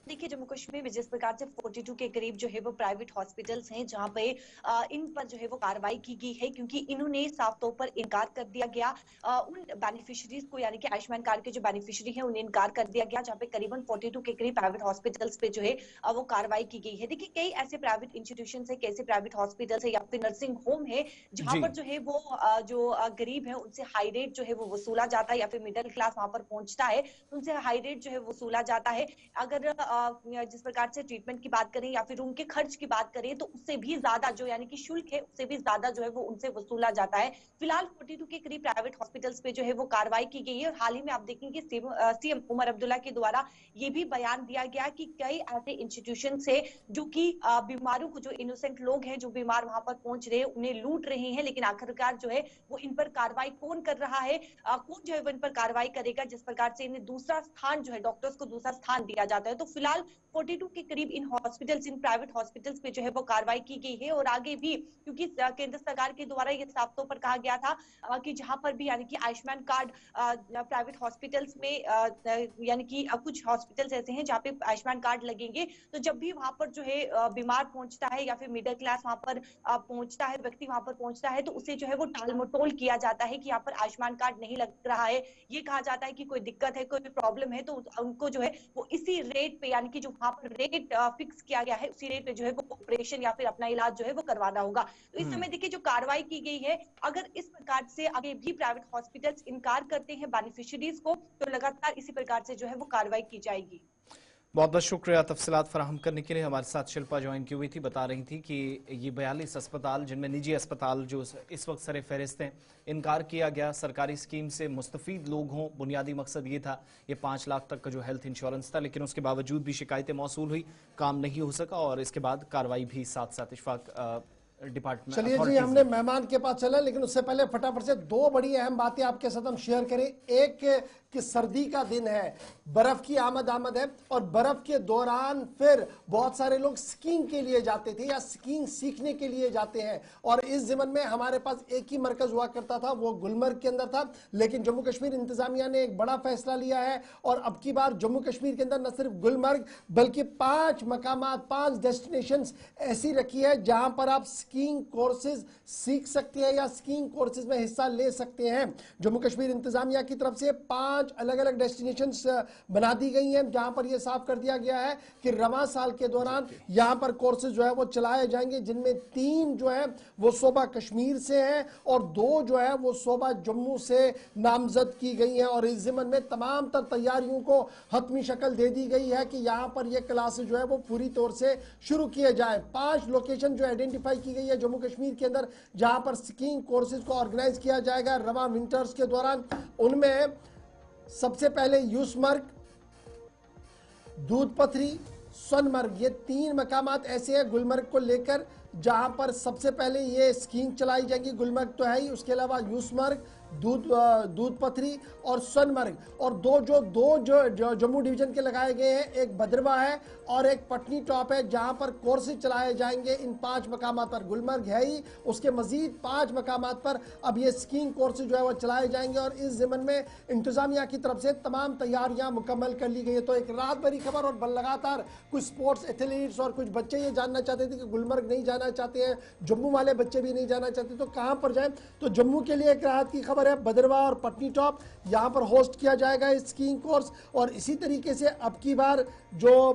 देखिए, जम्मू कश्मीर में जिस प्रकार से 42 के करीब जो है वो प्राइवेट हॉस्पिटल्स हैं जहां पे इन पर जो है वो कार्रवाई की गई है क्योंकि इन्होंने साफ तौर पर इनकार कर दिया गया उन बेनिफिशियरीज को, यानी कि आयुष्मान कार्ड के जो बेनिफिशियरी हैं उन्हें इनकार कर दिया गया, जहां पे करीबन 42 के करीब प्राइवेट हॉस्पिटल्स पे जो है वो कार्रवाई की गई है। देखिए, कई ऐसे प्राइवेट इंस्टीट्यूशन है, कैसे प्राइवेट हॉस्पिटल्स है या फिर नर्सिंग होम है जहां पर जो है वो जो गरीब है उनसे हाई रेट जो है वो वसूला जाता है या फिर मिडिल क्लास वहां पर पहुंचता है तो उनसे हाई रेट जो है वसूला जाता है। अगर जिस प्रकार से ट्रीटमेंट की बात करें या फिर उनके खर्च की बात करें तो उससे भी ज्यादा जो यानी कि शुल्क है उससे भी ज्यादा जो है वो उनसे वसूला जाता है। फिलहाल 42 के करीब प्राइवेट हॉस्पिटल्स पे जो है वो कार्रवाई की गई है और हाल ही में आप देखेंगे CM उमर अब्दुल्ला के द्वारा ये भी बयान दिया गया कि कई ऐसे इंस्टीट्यूशन से जो कि बीमारों को, जो इनोसेंट लोग हैं जो बीमार वहां पर पहुंच रहे हैं उन्हें लूट रहे हैं, लेकिन आखिरकार जो है वो इन पर कार्रवाई कौन कर रहा है, कौन जो है वो इन पर कार्रवाई करेगा, जिस प्रकार से इन्हें दूसरा स्थान जो है डॉक्टर्स को दूसरा स्थान दिया जाता है। तो फिलहाल 42 के करीब in hospitals, in private hospitals पे जो है वो कार्रवाई की गई है और आगे भी, क्योंकि केंद्र सरकार के द्वारा ये साफ तौर पर कहा गया था कि जहां पर भी यानी कि आयुष्मान कार्ड प्राइवेट हॉस्पिटल्स में यानी कि कुछ हॉस्पिटल्स ऐसे हैं जहाँ पे आयुष्मान कार्ड लगेंगे तो जब भी वहां पर जो है बीमार पहुंचता है या फिर मिडिल क्लास वहां पर पहुंचता है, व्यक्ति वहां पर पहुंचता है तो उसे जो है वो टाल मटोल किया जाता है कि यहाँ पर आयुष्मान कार्ड नहीं लग रहा है। ये कहा जाता है कि कोई दिक्कत है, कोई प्रॉब्लम है तो उनको जो है वो इसी रेट पे, यानी कि जो वहां पर रेट फिक्स किया गया है उसी रेट पे जो है वो ऑपरेशन या फिर अपना इलाज जो है वो करवाना होगा। तो इस समय देखिए जो कार्रवाई की गई है, अगर इस प्रकार से आगे भी प्राइवेट हॉस्पिटल्स इनकार करते हैं बेनिफिशियरीज को तो लगातार इसी प्रकार से जो है वो कार्रवाई की जाएगी। बहुत बहुत शुक्रिया तफसीलात फराहम करने के लिए। हमारे साथ शिल्पा ज्वाइन की हुई थी, बता रही थी कि ये 42 अस्पताल जिनमें निजी अस्पताल जो इस वक्त सरे फहरिस्त हैं, इनकार किया गया सरकारी स्कीम से मुस्तफीद लोग हों। बुनियादी मकसद ये था, ये 5 लाख तक का जो हेल्थ इंश्योरेंस था, लेकिन उसके बावजूद भी शिकायतें मौसूल हुई, काम नहीं हो सका और इसके बाद कार्रवाई भी साथ साथ इशफाक डिपार्टमेंट। चलिए जी, हमने मेहमान के पास चला, लेकिन उससे पहले फटाफट से दो बड़ी अहम बातें आपके साथ हम शेयर करें। एक कि सर्दी का दिन है, बर्फ की आमद है, और बर्फ के दौरान फिर बहुत सारे लोग स्कीइंग के लिए जाते थे या स्कीइंग सीखने के लिए जाते हैं। और इस ज़िमन में हमारे पास एक ही मरकज हुआ करता था, वो गुलमर्ग के अंदर था, लेकिन जम्मू कश्मीर इंतजामिया ने एक बड़ा फैसला लिया है और अब की बार जम्मू कश्मीर के अंदर न सिर्फ गुलमर्ग बल्कि 5 मकामात, 5 डेस्टिनेशंस ऐसी रखी है जहां पर आप स्कीइंग कोर्सेज सीख सकते हैं या स्कीइंग कोर्सेज में हिस्सा ले सकते हैं। जम्मू कश्मीर इंतजामिया की तरफ से 5 अलग अलग डेस्टिनेशंस बना दी गई हैं, जहां पर यह साफ कर दिया गया है कि रवां साल के दौरान यहां पर कोर्सेज जो है वो चलाए जाएंगे, जिनमें 3 जो है वो सूबा कश्मीर से हैं और 2 जो है वो सूबा जम्मू से नामजद की गई हैं। और इस ज़िमन में तमाम तर तैयारियों को हतमी शक्ल दे दी गई है कि यहां पर यह क्लासेज जो है वो पूरी तौर से शुरू किए जाए। 5 लोकेशन जो आइडेंटिफाई की गई है जम्मू कश्मीर के अंदर जहां पर स्कीइंग कोर्सेज को ऑर्गेनाइज किया जाएगा रवां विंटर्स के दौरान। उनमें सबसे पहले यूसमर्ग, दूध पथरी, सोनमर्ग, ये 3 मकामात ऐसे हैं गुलमर्ग को लेकर जहां पर सबसे पहले ये स्कीइंग चलाई जाएगी। गुलमर्ग तो है ही, उसके अलावा यूसमर्ग, दूध पथरी और सोनमर्ग, और दो जो जम्मू डिवीजन के लगाए गए हैं, एक भद्रवा है और एक पटनी टॉप है, जहां पर कोर्सेज चलाए जाएंगे इन 5 मकामात पर। गुलमर्ग है ही, उसके मजीद 5 मकामात पर अब ये स्कीइंग कोर्सेज जो है वो चलाए जाएंगे और इस ज़िमन में इंतजामिया की तरफ से तमाम तैयारियां मुकम्मल कर ली गई है। तो एक रात भरी खबर और लगातार कुछ स्पोर्ट्स एथलीट्स और कुछ बच्चे ये जानना चाहते थे कि गुलमर्ग नहीं जाना चाहते हैं, जम्मू वाले बच्चे भी नहीं जाना चाहते, तो कहां पर जाएं? तो जम्मू के लिए एक राहत की खबर है, भद्रवा और पटनी टॉप यहां पर होस्ट किया जाएगा इस स्कीइंग कोर्स। और इसी तरीके से अब की बार जो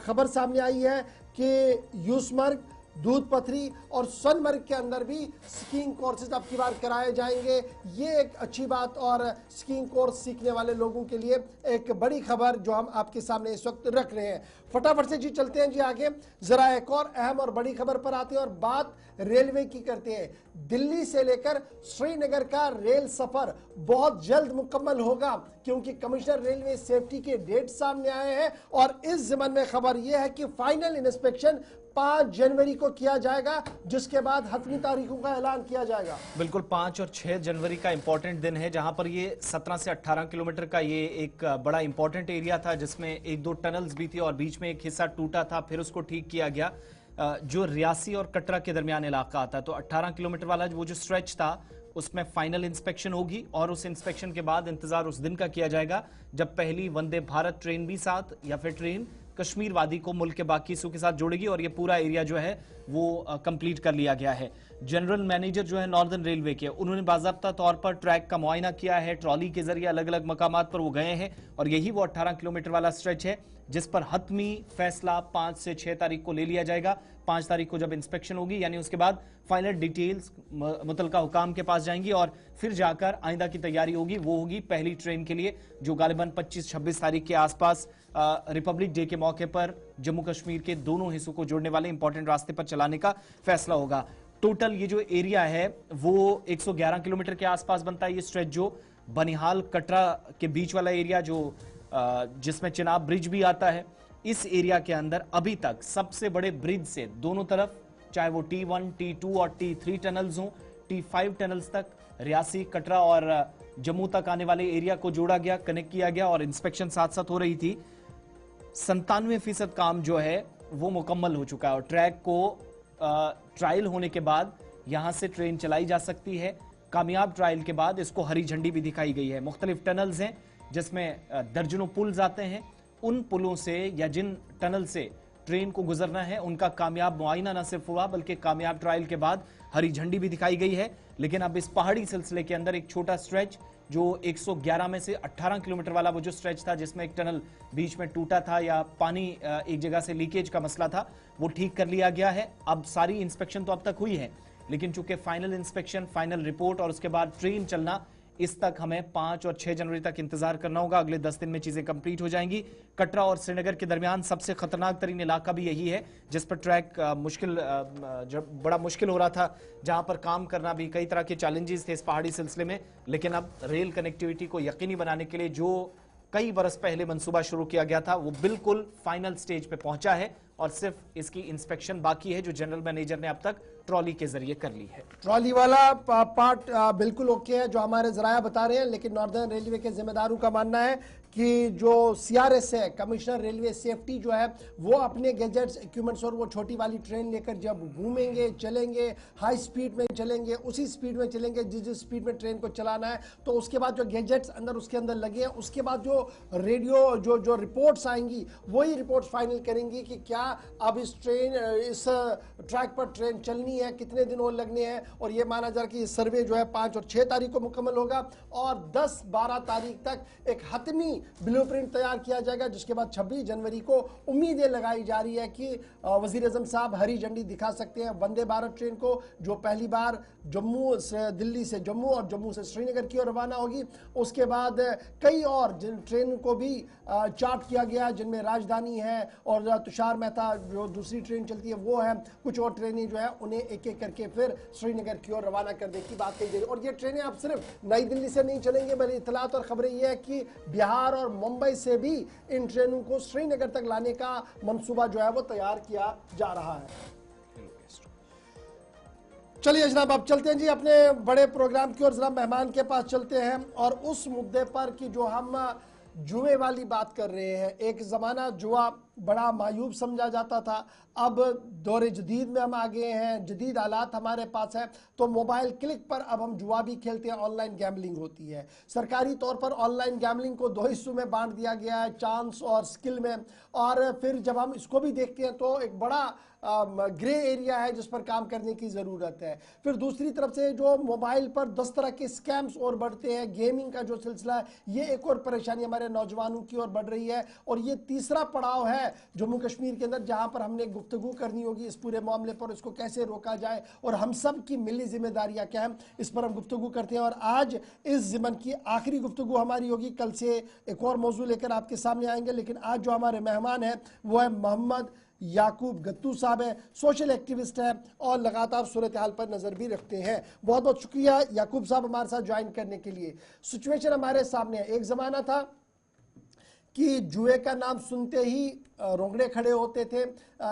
खबर सामने आई है कि यूसमर्ग, दूध पथरी और सोनमर्ग के अंदर भी स्कीइंग कोर्सेज अब की बार कराए जाएंगे। ये एक अच्छी बात और स्कीइंग कोर्स सीखने वाले लोगों के लिए एक बड़ी खबर जो हम आपके सामने इस वक्त रख रहे हैं। फटाफट से जी चलते हैं जी आगे, जरा एक और अहम और बड़ी खबर पर आते हैं और बात रेलवे की करते हैं। दिल्ली से लेकर श्रीनगर का रेल सफर बहुत जल्द मुकम्मल होगा, क्योंकि कमिश्नर रेलवे सेफ्टी के डेट सामने आए हैं और इस ज़िमन में खबर यह है कि फाइनल इंस्पेक्शन 5 जनवरी को किया जाएगा, जिसके बाद हतमी तारीखों का ऐलान किया जाएगा। बिल्कुल, 5 और 6 जनवरी का इंपॉर्टेंट दिन है, जहां पर ये 17 से 18 किलोमीटर का ये एक बड़ा इंपॉर्टेंट एरिया था, जिसमें 1-2 टनल्स भी थी और बीच में एक हिस्सा टूटा था, फिर उसको ठीक किया गया। जो रियासी और कटरा के दरमियान इलाका आता है, तो 18 किलोमीटर वाला वो जो स्ट्रेच था उसमें फाइनल इंस्पेक्शन होगी और उस इंस्पेक्शन के बाद इंतजार उस दिन का किया जाएगा जब पहली वंदे भारत ट्रेन भी साथ या फिर ट्रेन कश्मीर वादी को मुल्क के बाकी हिस्सों के साथ जोड़ेगी और ये पूरा एरिया जो है वो कंप्लीट कर लिया गया है। जनरल मैनेजर जो है नॉर्दर्न रेलवे के, उन्होंने बाज़ाब्ता तौर पर ट्रैक का मुआयना किया है, ट्रॉली के जरिए अलग अलग मकामात पर वो गए हैं और यही वो 18 किलोमीटर वाला स्ट्रेच है जिस पर हतमी फैसला 5 से 6 तारीख को ले लिया जाएगा। 5 तारीख को जब इंस्पेक्शन होगी, यानी उसके बाद फाइनल डिटेल्स मुतलका हुकाम के पास जाएंगी और फिर जाकर आइंदा की तैयारी होगी, वो होगी पहली ट्रेन के लिए जो गालिबन 25-26 तारीख के आसपास रिपब्लिक डे के मौके पर जम्मू कश्मीर के दोनों हिस्सों को जोड़ने वाले इंपॉर्टेंट रास्ते पर चलाने का फैसला होगा। टोटल ये जो एरिया है वो 111 किलोमीटर के आसपास बनता है। ये स्ट्रेच जो बनिहाल कटरा के बीच वाला एरिया जो जिसमें चिनाब ब्रिज भी आता है, इस एरिया के अंदर अभी तक सबसे बड़े ब्रिज से दोनों तरफ, चाहे वो T1, T2 और T3 टनल्स हों, T5 टनल्स तक रियासी, कटरा और जम्मू तक आने वाले एरिया को जोड़ा गया, कनेक्ट किया गया और इंस्पेक्शन साथ साथ हो रही थी। 97% काम जो है वो मुकम्मल हो चुका है और ट्रैक को ट्रायल होने के बाद यहां से ट्रेन चलाई जा सकती है। कामयाब ट्रायल के बाद इसको हरी झंडी भी दिखाई गई है। मुख्तलिफ टनल्स हैं जिसमें दर्जनों पुल्स आते हैं, उन पुलों से या जिन टनल से ट्रेन को गुजरना है उनका कामयाब मुआयना न सिर्फ हुआ बल्कि कामयाब ट्रायल के बाद हरी झंडी भी दिखाई गई है। लेकिन अब इस पहाड़ी सिलसिले के अंदर एक छोटा स्ट्रेच जो 111 में से 18 किलोमीटर वाला वो जो स्ट्रेच था जिसमें एक टनल बीच में टूटा था या पानी एक जगह से लीकेज का मसला था, वो ठीक कर लिया गया है। अब सारी इंस्पेक्शन तो अब तक हुई है, लेकिन चूंकि फाइनल इंस्पेक्शन, फाइनल रिपोर्ट और उसके बाद ट्रेन चलना, इस तक हमें 5 और 6 जनवरी तक इंतजार करना होगा। अगले 10 दिन में चीजें कंप्लीट हो जाएंगी। कटरा और श्रीनगर के दरमियान सबसे खतरनाक तरीन इलाका भी यही है जिस पर ट्रैक बड़ा मुश्किल हो रहा था, जहां पर काम करना भी कई तरह के चैलेंजेस थे इस पहाड़ी सिलसिले में। लेकिन अब रेल कनेक्टिविटी को यकीनी बनाने के लिए जो कई बरस पहले मंसूबा शुरू किया गया था वो बिल्कुल फाइनल स्टेज पे पहुंचा है और सिर्फ इसकी इंस्पेक्शन बाकी है जो जनरल मैनेजर ने अब तक ट्रॉली के जरिए कर ली है। ट्रॉली वाला पार्ट बिल्कुल ओके है जो हमारे जराया बता रहे हैं, लेकिन नॉर्दर्न रेलवे के जिम्मेदारों का मानना है कि जो CRS है, कमिश्नर रेलवे सेफ्टी जो है, वो अपने गैजेट्स, इक्विपमेंट्स और वो छोटी वाली ट्रेन लेकर जब घूमेंगे, चलेंगे, हाई स्पीड में चलेंगे, उसी स्पीड में चलेंगे जिस स्पीड में ट्रेन को चलाना है, तो उसके बाद जो गैजेट्स उसके अंदर लगे हैं, उसके बाद जो रेडियो जो रिपोर्ट्स आएंगी, वही रिपोर्ट्स फाइनल करेंगी कि क्या अब इस ट्रैक पर ट्रेन चलनी है, कितने दिन और लगने हैं। और ये माना जा रहा है कि सर्वे जो है 5 और 6 तारीख को मुकम्मल होगा और 10-12 तारीख तक एक हतमी ब्लूप्रिंट तैयार किया जाएगा, जिसके बाद 26 जनवरी को उम्मीदें लगाई जा रही है कि वजीर आजम साहब हरी झंडी दिखा सकते हैं वंदे भारत ट्रेन को, जो पहली बार दिल्ली से जम्मू और जम्मू से श्रीनगर की ओर रवाना होगी। उसके बाद कई और जिन ट्रेन को भी चार्ट किया गया, जिनमें राजधानी है और तुषार मेहता जो दूसरी ट्रेन चलती है वो है, कुछ और ट्रेनें जो है उन्हें एक एक करके फिर श्रीनगर की ओर रवाना करने की बात कही जा रही है। और ये ट्रेनें अब सिर्फ नई दिल्ली से नहीं चलेंगे, बल्कि इतलात और खबरें ये है कि बिहार और मुंबई से भी इन ट्रेनों को श्रीनगर तक लाने का मंसूबा जो है वो तैयार किया जा रहा है। चलिए जनाब, अब चलते हैं जी अपने बड़े प्रोग्राम की ओर, जरा मेहमान के पास चलते हैं और उस मुद्दे पर कि जो हम जुए वाली बात कर रहे हैं। एक ज़माना जुआ बड़ा मायूब समझा जाता था, अब दौरे जदीद में हम आ गए हैं, जदीद हालात हमारे पास है, तो मोबाइल क्लिक पर अब हम जुआ भी खेलते हैं, ऑनलाइन गैम्बलिंग होती है। सरकारी तौर पर ऑनलाइन गैम्बलिंग को 2 हिस्सों में बांट दिया गया है, चांस और स्किल में। और फिर जब हम इसको भी देखते हैं तो एक बड़ा ग्रे एरिया है जिस पर काम करने की ज़रूरत है। फिर दूसरी तरफ से जो मोबाइल पर 10 तरह के स्कैम्स और बढ़ते हैं, गेमिंग का जो सिलसिला है, ये एक और परेशानी हमारे नौजवानों की ओर बढ़ रही है। और ये तीसरा पड़ाव है जम्मू कश्मीर के अंदर, जहां पर हमने गुफ्तगू करनी होगी इस पूरे मामले पर, इसको कैसे रोका जाए और हम सब की मिली जिम्मेदारियां क्या हैं, इस पर हम गुफ्तगू करते हैं। और आज इस ज़िमन की आखिरी गुफ्तगू हमारी होगी, कल से एक और मौजू लेकर आपके सामने आएंगे। लेकिन आज जो हमारे मेहमान हैं वो है मोहम्मद याकूब गत्तू साहब है, सोशल एक्टिविस्ट है और लगातार सूरत हाल पर नज़र भी रखते हैं। बहुत बहुत शुक्रिया याकूब साहब हमारे साथ ज्वाइन करने के लिए। सिचुएशन हमारे सामने है, एक ज़माना था कि जुए का नाम सुनते ही रोंगड़े खड़े होते थे,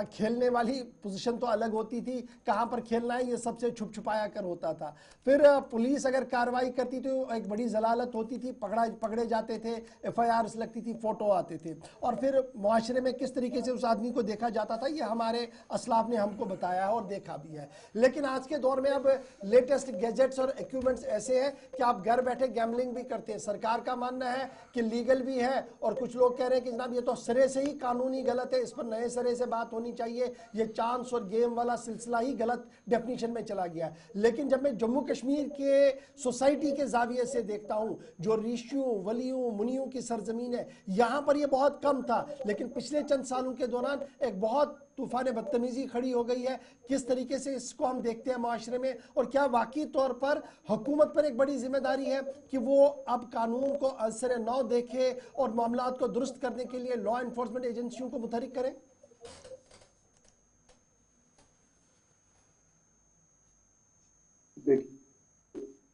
खेलने वाली पोजीशन तो अलग होती थी, कहाँ पर खेलना है ये सबसे छुप छुपाया कर होता था। फिर पुलिस अगर कार्रवाई करती तो एक बड़ी जलालत होती थी, पकड़े जाते थे, FIRs लगती थी, फ़ोटो आते थे। और फिर मुआशरे में किस तरीके से उस आदमी को देखा जाता था, ये हमारे असलाफ ने हमको बताया है और देखा भी है। लेकिन आज के दौर में अब लेटेस्ट गैजेट्स और इक्विपमेंट्स ऐसे हैं कि आप घर बैठे गैम्बलिंग भी करते हैं। सरकार का मानना है कि लीगल भी है और कुछ लोग कह रहे हैं कि जनाब ये तो सिरे से ही कानूनी गलत है, इस पर नए सिरे से बात होनी चाहिए, ये चांस और गेम वाला सिलसिला ही गलत डेफिनेशन में चला गया। लेकिन जब मैं जम्मू कश्मीर के सोसाइटी के जाविये से देखता हूँ, जो ऋषियों, वलियों, मुनियों की सरजमीन है, यहाँ पर ये बहुत कम था। लेकिन पिछले चंद सालों के दौरान एक बहुत तूफान बदतमीजी खड़ी हो गई है। किस तरीके से इसको हम देखते हैं माशरे में, और क्या वाकई तौर पर हुकूमत पर एक बड़ी जिम्मेदारी है कि वो अब कानून को असर नौ देखे और मामलात को दुरुस्त करने के लिए लॉ एनफोर्समेंट एजेंसियों को मुतहरिक करें?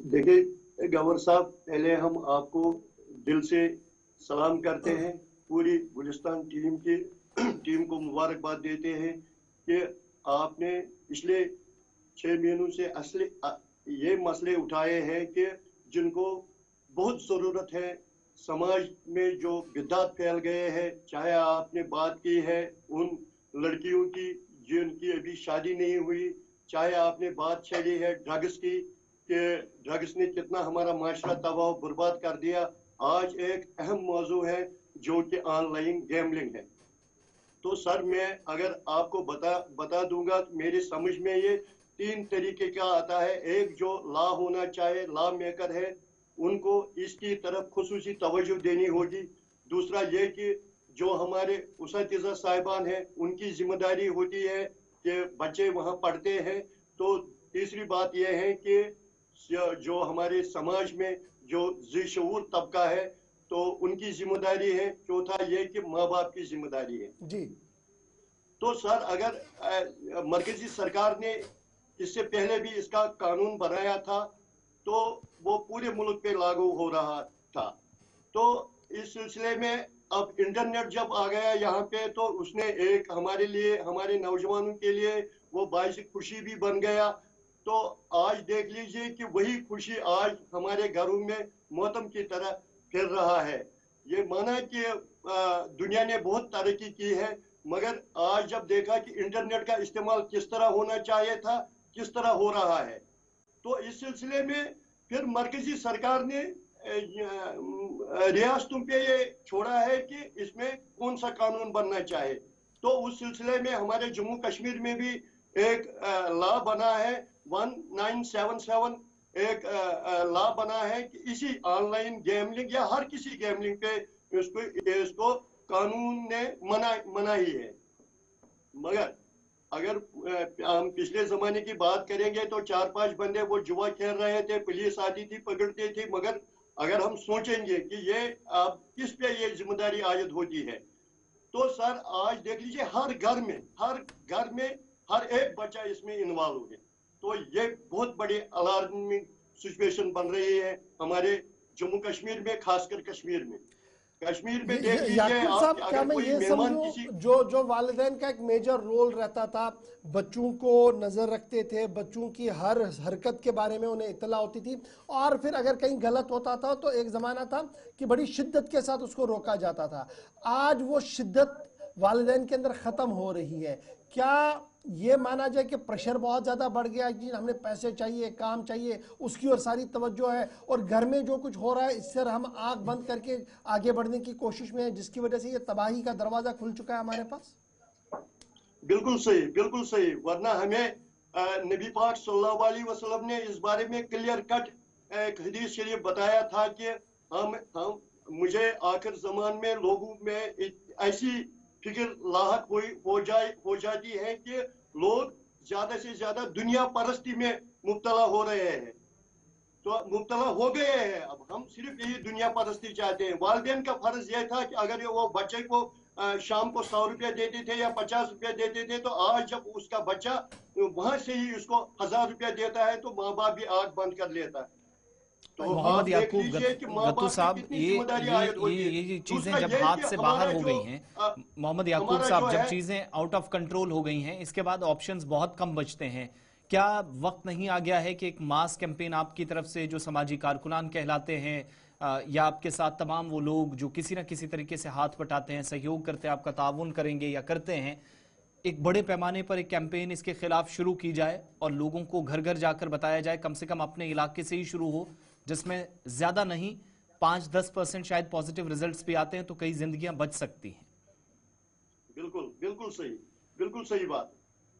देखिए गवर्नर साहब, पहले हम आपको दिल से सलाम करते हैं, पूरी गुलिस्तान टीम को मुबारकबाद देते हैं कि आपने पिछले 6 महीनों से ये मसले उठाए हैं कि जिनको बहुत ज़रूरत है। समाज में जो बिदअत फैल गए हैं, चाहे आपने बात की है उन लड़कियों की जिनकी अभी शादी नहीं हुई, चाहे आपने बात छेड़ी है ड्रग्स की कि ड्रग्स ने कितना हमारा माशरा तबाह बर्बाद कर दिया। आज एक अहम मौजू है जो कि ऑनलाइन गैम्बलिंग है। तो सर मैं अगर आपको बता दूंगा, मेरी समझ में ये 3 तरीके का आता है। एक जो लॉ होना चाहिए, लॉ मेकर है, उनको इसकी तरफ खुसूसी तवज्जो देनी होगी। दूसरा ये कि जो हमारे उस्ताद साहिबान हैं उनकी जिम्मेदारी होती है कि बच्चे वहाँ पढ़ते हैं। तो तीसरी बात यह है कि जो हमारे समाज में जो ज़ी-शऊर तबका है तो उनकी जिम्मेदारी है। चौथा ये कि माँ बाप की जिम्मेदारी है जी। तो सर अगर मरकजी सरकार ने इससे पहले भी इसका कानून बनाया था तो वो पूरे मुल्क पे लागू हो रहा था। तो इस सिलसिले में अब इंटरनेट जब आ गया यहाँ पे तो उसने एक हमारे लिए, हमारे नौजवानों के लिए वो बाइस खुशी भी बन गया। तो आज देख लीजिए कि वही खुशी आज हमारे घरों में मौसम की तरह फिर रहा है। ये माना कि दुनिया ने बहुत तरक्की की है, मगर आज जब देखा कि इंटरनेट का इस्तेमाल किस तरह होना चाहिए था, किस तरह हो रहा है, तो इस सिलसिले में फिर मरकजी सरकार ने रियासतों पे ये छोड़ा है कि इसमें कौन सा कानून बनना चाहिए। तो उस सिलसिले में हमारे जम्मू कश्मीर में भी एक लॉ बना है 1977, एक लॉ बना है कि इसी ऑनलाइन गैमलिंग या हर किसी गैमलिंग पे इसको कानून ने मना ही है। मगर अगर हम पिछले जमाने की बात करेंगे तो 4-5 बंदे वो जुआ खेल रहे थे, पुलिस आती थी, पकड़ती थी। मगर अगर हम सोचेंगे कि ये अब किस पे ये जिम्मेदारी आयद होती है, तो सर आज देख लीजिए हर घर में हर एक बच्चा इसमें इन्वॉल्व है। तो ये बहुत बड़ी अलार्मिंग सिचुएशन बन रही है हमारे जम्मू कश्मीर में, खासकर कश्मीर में देख लीजिए साहब, क्या मैं ये समझूं जो वालिदैन का एक मेजर रोल रहता था, बच्चों को नजर रखते थे, बच्चों की हर हरकत के बारे में उन्हें इत्तला होती थी, और फिर अगर कहीं गलत होता था तो एक जमाना था कि बड़ी शिद्दत के साथ उसको रोका जाता था। आज वो शिद्दत वालिदैन के अंदर खत्म हो रही है। क्या ये माना जाए कि प्रेशर बहुत ज्यादा बढ़ गया है कि हमें पैसे चाहिए, काम चाहिए, उसकी और सारी तवज्जो है, और घर में जो कुछ हो रहा है इससे हम आंख बंद करके आगे बढ़ने की कोशिश में है, जिसकी वजह से ये तबाही का दरवाजा खुल चुका है हमारे पास? बिल्कुल सही। वरना हमें नबी पाक सल्लल्लाहु अलैहि वसल्लम ने इस बारे में क्लियर कट एक हदीस शरीफ बताया था कि हम मुझे आखिर ज़मान में लोगों में ऐसी फिक्र लाहक हो जाती है कि लोग ज्यादा से ज्यादा दुनिया परस्ती में मुब्तला हो रहे हैं, तो मुब्तला हो गए हैं। अब हम सिर्फ यही दुनिया परस्ती चाहते हैं। वालिदैन का फर्ज यह था कि अगर वो बच्चे को शाम को 100 रुपया देते थे या 50 रुपया देते थे, तो आज जब उसका बच्चा वहां से ही उसको 1000 रुपया देता है तो माँ बाप भी आंख बंद कर लेता है। तो मोहम्मद याकूब गत्तू साहब, ये चीजें जब हाथ से बाहर हो गई हैं, मोहम्मद याकूब साहब, जब चीजें आउट ऑफ कंट्रोल हो गई हैं, इसके बाद ऑप्शंस बहुत कम बचते हैं। क्या वक्त नहीं आ गया है कि एक मास कैंपेन आपकी तरफ से, जो समाजी कारकुनान कहलाते हैं, या आपके साथ तमाम वो लोग जो किसी न किसी तरीके से हाथ बटाते हैं, सहयोग करते हैं, आपका ताउन करेंगे या करते हैं, एक बड़े पैमाने पर एक कैंपेन इसके खिलाफ शुरू की जाए और लोगों को घर घर जाकर बताया जाए, कम से कम अपने इलाके से ही शुरू हो, जिसमें ज्यादा नहीं 5-10% शायद पॉजिटिव रिजल्ट्स भी आते हैं, तो कई जिंदगियां बच सकती हैं। बिल्कुल सही बात।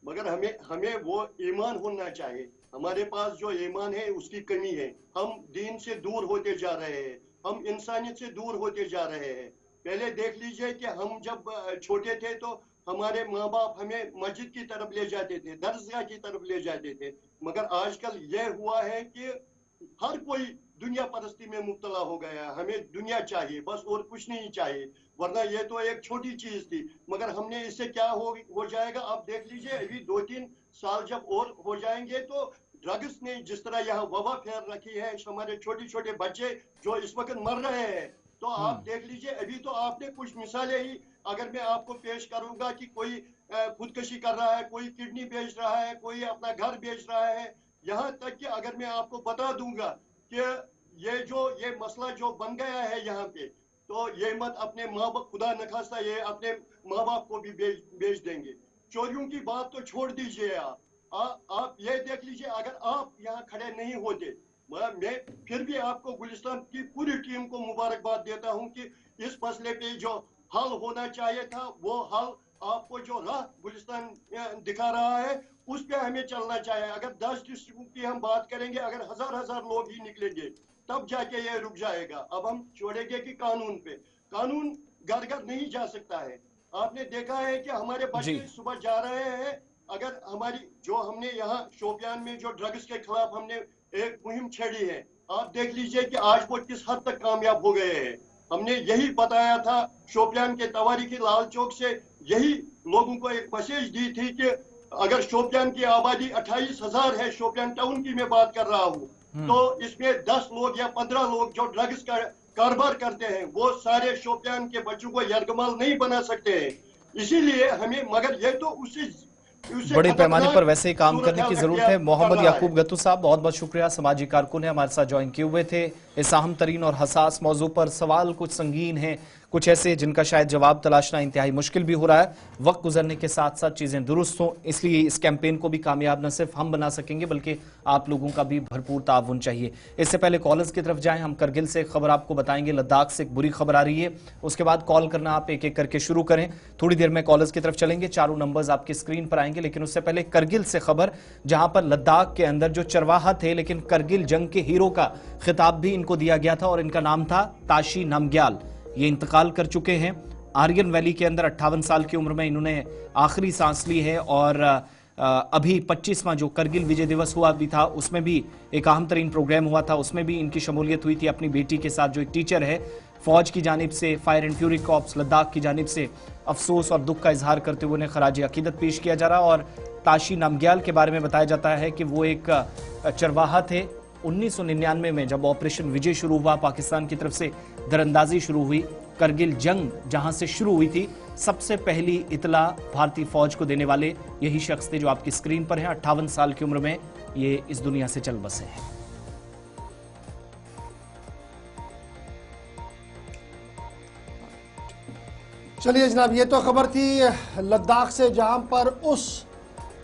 मगर हमें वो ईमान होना चाहिए। हमारे पास जो ईमान है उसकी कमी है। हम दीन से दूर होते जा रहे हैं, हम इंसानियत से दूर होते जा रहे हैं। पहले देख लीजिए कि हम जब छोटे थे तो हमारे माँ बाप हमें मस्जिद की तरफ ले जाते थे, दरगाह की तरफ ले जाते थे। मगर आजकल यह हुआ है कि हर कोई दुनिया परस्ती में मुब्तला हो गया। हमें दुनिया चाहिए बस, और कुछ नहीं चाहिए। वरना ये तो एक छोटी चीज थी, मगर हमने इससे क्या हो जाएगा आप देख लीजिए। अभी 2-3 साल जब और हो जाएंगे तो ड्रग्स ने जिस तरह यहाँ वबा फैल रखी है, हमारे छोटे छोटे बच्चे जो इस वक्त मर रहे हैं, तो आप देख लीजिए। अभी तो आपने कुछ मिसालें ही अगर मैं आपको पेश करूंगा कि कोई खुदकशी कर रहा है, कोई किडनी बेच रहा है, कोई अपना घर बेच रहा है, यहाँ तक कि अगर मैं आपको बता दूंगा कि ये मसला जो बन गया है यहाँ पे, तो ये मत अपने माँ बाप, खुदा न खास्ता ये अपने माँ बाप को भी बेच देंगे। चोरियों की बात तो छोड़ दीजिए। आप ये देख लीजिए, अगर आप यहाँ खड़े नहीं होते, मैं फिर भी आपको गुलिस्तान की पूरी टीम को मुबारकबाद देता हूँ कि इस मसले पे जो हल होना चाहिए था, वो हल आपको जो राह गुलिस्तान दिखा रहा है उस पे हमें चलना चाहिए। अगर 10 डिस्ट्रिक्ट की हम बात करेंगे, अगर हजार लोग ही निकलेंगे तब जाके ये रुक जाएगा। अब हम छोड़ेंगे कि कानून घर घर नहीं जा सकता है। आपने देखा है कि हमारे बच्चे सुबह जा रहे हैं, अगर हमने यहाँ शोपियान में जो ड्रग्स के खिलाफ हमने एक मुहिम छेड़ी है, आप देख लीजिए कि आज वो किस हद तक कामयाब हो गए हैं। हमने यही बताया था शोपियान के तवारीखी लाल चौक से, यही लोगों को एक मैसेज दी थी कि अगर शोपियान की आबादी 28,000 है, शोपियान टाउन की मैं बात कर रहा हूँ, तो इसमें 10 लोग या 15 लोग जो ड्रग्स का कारोबार करते हैं, वो सारे शोपियान के बच्चों को यरगमाल नहीं बना सकते हैं। इसीलिए हमें, मगर ये तो बड़े पैमाने पर वैसे ही काम करने की जरूरत है। मोहम्मद याकूब गत्तू साहब, बहुत बहुत शुक्रिया, समाजी कारकुन है, हमारे साथ ज्वाइन किए हुए थे। इस अहम तरीन और हसास मौजू पर सवाल कुछ संगीन हैं, कुछ ऐसे जिनका शायद जवाब तलाशना इंतहाई मुश्किल भी हो रहा है। वक्त गुजरने के साथ साथ चीजें दुरुस्त हों, इसलिए इस कैंपेन को भी कामयाब न सिर्फ हम बना सकेंगे बल्कि आप लोगों का भी भरपूर ताउन चाहिए। इससे पहले कॉलर्स की तरफ जाएं, हम करगिल से खबर आपको बताएंगे। लद्दाख से एक बुरी खबर आ रही है, उसके बाद कॉल करना आप एक एक करके शुरू करें। थोड़ी देर में कॉलर्स की तरफ चलेंगे, चारों नंबर्स आपकी स्क्रीन पर आएंगे, लेकिन उससे पहले करगिल से खबर, जहां पर लद्दाख के अंदर जो चरवाहा थे लेकिन करगिल जंग के हीरो का खिताब भी इनको दिया गया था और इनका नाम था ताशी नामग्याल। ये इंतकाल कर चुके हैं। आर्यन वैली के अंदर 58 साल की उम्र में इन्होंने आखिरी सांस ली है और अभी 25वां जो करगिल विजय दिवस हुआ भी था उसमें भी एक अहम तरीन प्रोग्राम हुआ था, उसमें भी इनकी शमूलियत हुई थी अपनी बेटी के साथ, जो एक टीचर है। फौज की जानिब से, fire and fury corps Ladakh की जानिब से अफसोस और दुख का इजहार करते हुए उन्हें खराज अकीदत पेश किया जा रहा। और ताशी नामग्याल के बारे में बताया जाता है कि वो एक चरवाहा थे। 1999 में जब ऑपरेशन विजय शुरू हुआ, पाकिस्तान की तरफ से दरअंदाजी शुरू हुई, करगिल जंग जहां से शुरू हुई थी, सबसे पहली इतला भारतीय फौज को देने वाले यही शख्स थे जो आपकी स्क्रीन पर हैं। 58 साल की उम्र में ये इस दुनिया से चल बसे हैं। चलिए जनाब, ये तो खबर थी लद्दाख से, जहां पर उस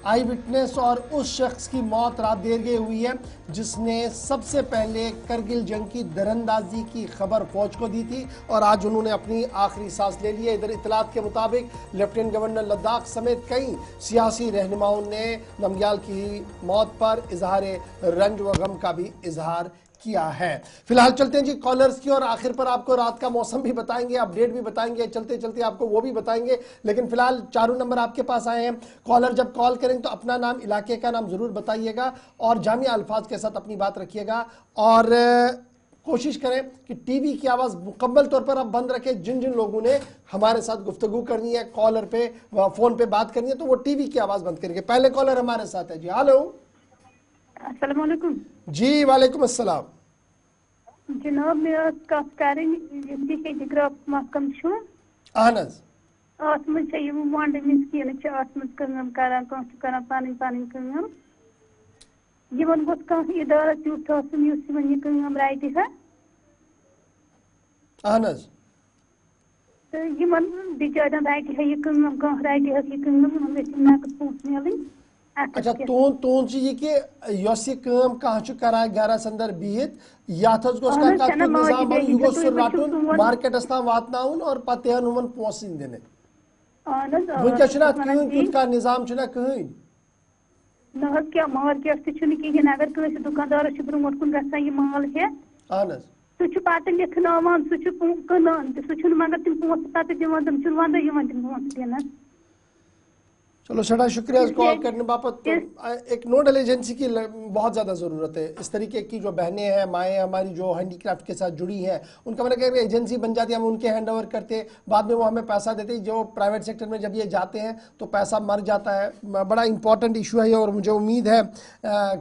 आई विटनेस और उस शख्स की मौत रात देर गई हुई है जिसने सबसे पहले करगिल जंग की दरअंदाजी की खबर फौज को दी थी और आज उन्होंने अपनी आखिरी सांस ले ली है। इधर इतलात के मुताबिक लेफ्टिनेंट गवर्नर लद्दाख समेत कई सियासी रहनुमाओं ने नामग्याल की मौत पर इजहार रंज व गम का भी इजहार किया है। फिलहाल चलते हैं जी कॉलर्स की और आखिर पर आपको रात का मौसम भी बताएंगे, अपडेट भी बताएंगे, चलते चलते आपको वो भी बताएंगे। लेकिन फिलहाल चारों नंबर आपके पास आए हैं। कॉलर जब कॉल करें तो अपना नाम, इलाके का नाम जरूर बताइएगा और जामिया अल्फाज के साथ अपनी बात रखिएगा और कोशिश करें कि टीवी की आवाज़ मुकम्मल तौर पर आप बंद रखें। जिन जिन लोगों ने हमारे साथ गुफ्तगू करनी है, कॉलर पे फोन पे बात करनी है, तो वो टीवी की आवाज़ बंद करेंगे। पहले कॉलर हमारे साथ है जी। हेलो, अस्सलाम वालेकुम जी वालेकुम अस्सलाम। जनाब मैं कत करें हिजग्राफ महकम छो अहनज अत मज वंड स्कीम कम करान करान पन पन कम यमन गोस कह इदारा तुथ यह राइट है अहनज तो यमन बिचारन राइट है यह कह राइट है यह नकद पोस मिल। अच्छा, तोन ये कि यस ये काम कहाँ छु करान गरस अंदर बिहित याथ गोस का निजाम यह गोस रटुन मार्केटस ताम वातनाउन और पत्ते हुमन पोसिन दिने वुनकस छुना कहीं तुत का निजाम छुना कहीं न क्या मार्केट से छुन कहीं अगर कस दुकानदार ब्रोट कुन गसान यह माल है अहनज सह पत लिखनावान सह कनान सह मगर तम पोस पत दिवान तम वंद तम पोस दिन। चलो सड़ा शुक्रिया कॉल करने बाबत। एक नोडल एजेंसी की बहुत ज़्यादा ज़रूरत है। इस तरीके की जो बहनें हैं, माएँ हमारी जो हैंडीक्राफ्ट के साथ जुड़ी हैं, उनका मतलब कि एजेंसी बन जाती है, हम उनके हैंड ओवर करते, बाद में वो हमें पैसा देते। जो प्राइवेट सेक्टर में जब ये जाते हैं तो पैसा मर जाता है। बड़ा इंपॉर्टेंट इशू है और मुझे उम्मीद है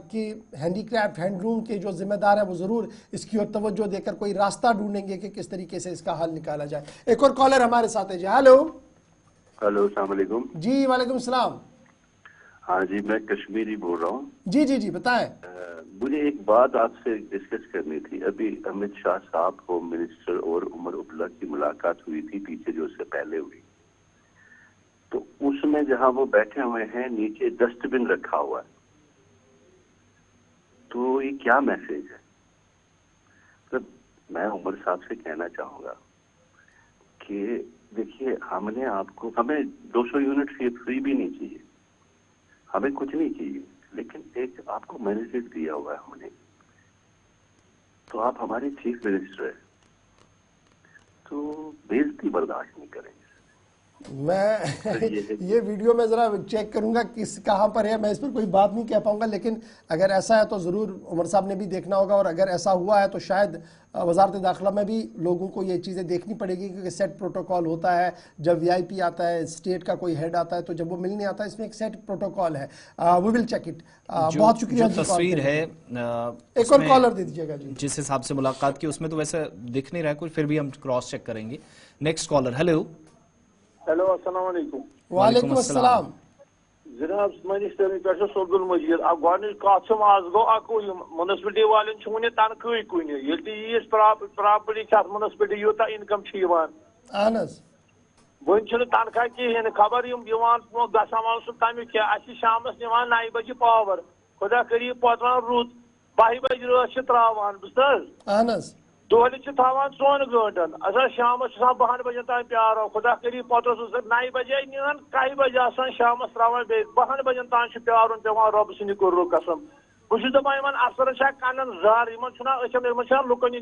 कि हैंडीक्राफ्ट हैंडलूम के जो जिम्मेदार हैं वो ज़रूर इसकी ओर तवज्जो देकर कोई रास्ता ढूंढेंगे कि किस तरीके से इसका हल निकाला जाए। एक और कॉलर हमारे साथ है जी। हेलो, अस्सलाम वालेकुम। जी वालेकुम सलाम। हाँ जी, मैं कश्मीरी बोल रहा हूँ। जी जी जी बताएं। मुझे एक बात आपसे डिस्कस करनी थी। अभी अमित शाह साहब, होम मिनिस्टर और उमर अब्दुल्ला की मुलाकात हुई थी पीछे जो उससे पहले हुई, तो उसमें जहाँ वो बैठे हुए हैं नीचे डस्टबिन रखा हुआ है, तो ये क्या मैसेज है? तो मैं उमर साहब से कहना चाहूंगा कि देखिए, हमने आपको, हमें 200 यूनिट फ्री भी नहीं चाहिए, हमें कुछ नहीं चाहिए, लेकिन एक आपको मैंडेट दिया हुआ है हमने, तो आप हमारे चीफ मिनिस्टर हैं, तो बेइज्जती बर्दाश्त नहीं करेंगे। मैं ये वीडियो में ज़रा चेक करूंगा किस कहाँ पर है, मैं इस पर कोई बात नहीं कह पाऊंगा, लेकिन अगर ऐसा है तो ज़रूर उमर साहब ने भी देखना होगा और अगर ऐसा हुआ है तो शायद वजारत दाखिला में भी लोगों को ये चीज़ें देखनी पड़ेगी, क्योंकि सेट प्रोटोकॉल होता है। जब वीआईपी आता है, स्टेट का कोई हेड आता है, तो जब वो मिलने आता है, इसमें एक सेट प्रोटोकॉल है। We will check it. बहुत शुक्रिया। जो तस्वीर है, एक और कॉलर दे दीजिएगा जी। जिस हिसाब से मुलाकात की उसमें तो वैसे दिख नहीं रहा है कुछ, फिर भी हम क्रॉस चेक करेंगे। Next collar. हेलो, हेलो, अस्सलाम वालेकुम। वालेकुम अस्सलाम। जनाब अब्दुल मजीद कत आज गो अकु म्यूनसिपलिटी वाले वन तनख्वाही कुन ये प्रॉपर्टी म्यूनसिपलिटी यूत इनकम वन तनख्वाह कहें खबर गसान तमिक क्या शाम निवान 9 बजे पावर खुदा करी पतवान रुत 12 बजे रात त्रावान बस दोहली थावान 4 गंटन अच्छा शाम 12 बजे तक प्यारो खुदा करी पत 9 बजे निहान 1 बजे आसान शाम त्रावान 12 बजे तक प्यार पेवान रब सद कुर्रु कसम बहुत दपान अफसर कन जार लुकन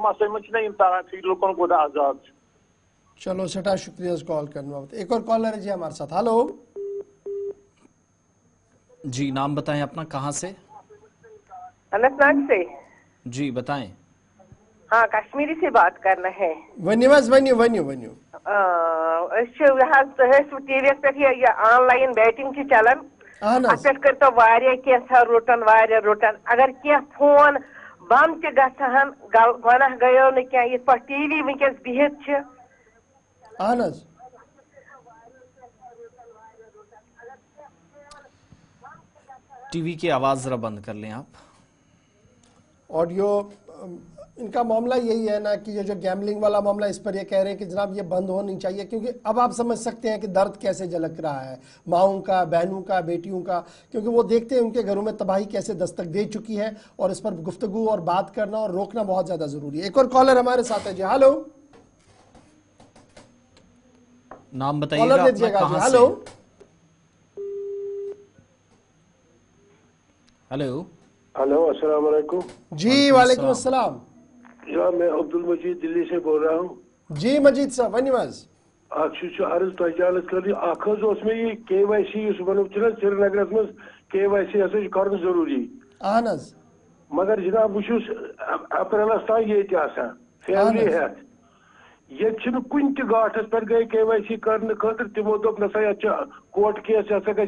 मसल मसले तारा फिर लुकन कोदा आजाद। चलो सटा शुक्रिया कॉल करने। एक और कॉलर है जी हमारे साथ। हेलो जी, नाम बताएं अपना, कहाँ से? अनंतनाग से। जी बताएं। हाँ, कश्मीरी से बात करना है। वन्यू टीवी पे ऑनलाइन बैटिंग चलान पे कर रुटन अगर क्या फोन बंद गहन गुनाह गयो न क्या टीवी वनकस बिहित टीवी की आवाज जरा बंद कर लें आप। ऑडियो इनका मामला यही है ना कि ये जो गैम्बलिंग वाला मामला, इस पर ये कह रहे हैं कि जनाब ये बंद होनी चाहिए, क्योंकि अब आप समझ सकते हैं कि दर्द कैसे झलक रहा है माओं का, बहनों का, बेटियों का, क्योंकि वो देखते हैं उनके घरों में तबाही कैसे दस्तक दे चुकी है और इस पर गुफ्तगू और बात करना और रोकना बहुत ज्यादा जरूरी है। एक और कॉलर हमारे साथ है जी। हेलो, नाम बताइएगा अपना, कहां से? हेलो हेलो, अस्सलाम वालेकुम। जी वालेकुम अस्सलाम। या मैं अब्दुल मजीद दिल्ली से बोल रहा हूँ। जी मजीद साहब वनिवाज अर्ज तजाल कर में ये KYC वन श्रीनगर में KYC कर जरूरी मगर जनाब बहुत अप्रैलस तक ये फैमिली हेथ ये कुन गाठस पे गई KYC करने खतर तमो दोप नसा कोर्ट केस ग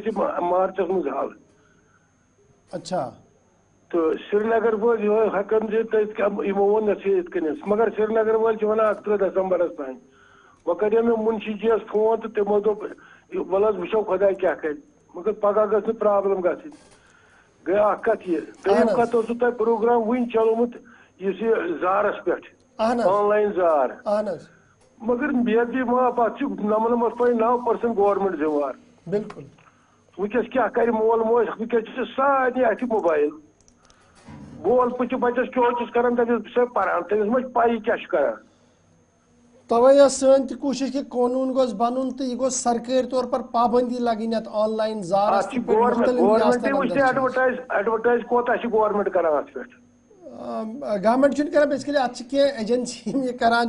मार्चस मज हल। अच्छा, तो श्रीनगर वोल हकन वो वो मगर श्रीनगर वोल वन 18 दिसंबर तान वो कर मुंशी जी फोन तो तमो दोप वल वो खुदा क्या कर मगर पगह गई प्रॉब्लम गई कत ये दम कत तुम प्रोग्राम वन चलोमुत इस जारस पे ऑनलाइन जार मगर बेदी माफ अत 99.9% गवर्नमेंट जिम्मेवार। बिल्कुल वस क्या कर मोल मोज वस सारे अथ मोबाइल बोल पुच बचस चोचस कर पान तमिस मे पाई क्या कर तवे सन कोशिश कि कानून गोस बनन तो यह सरकारी तौर पर पाबंदी लगन ऑनलाइन जार एडवर्टाइज कोता गवर्नमेंट कर गवर्नमेंट कर बेसिकली अत एजेंसी ये करान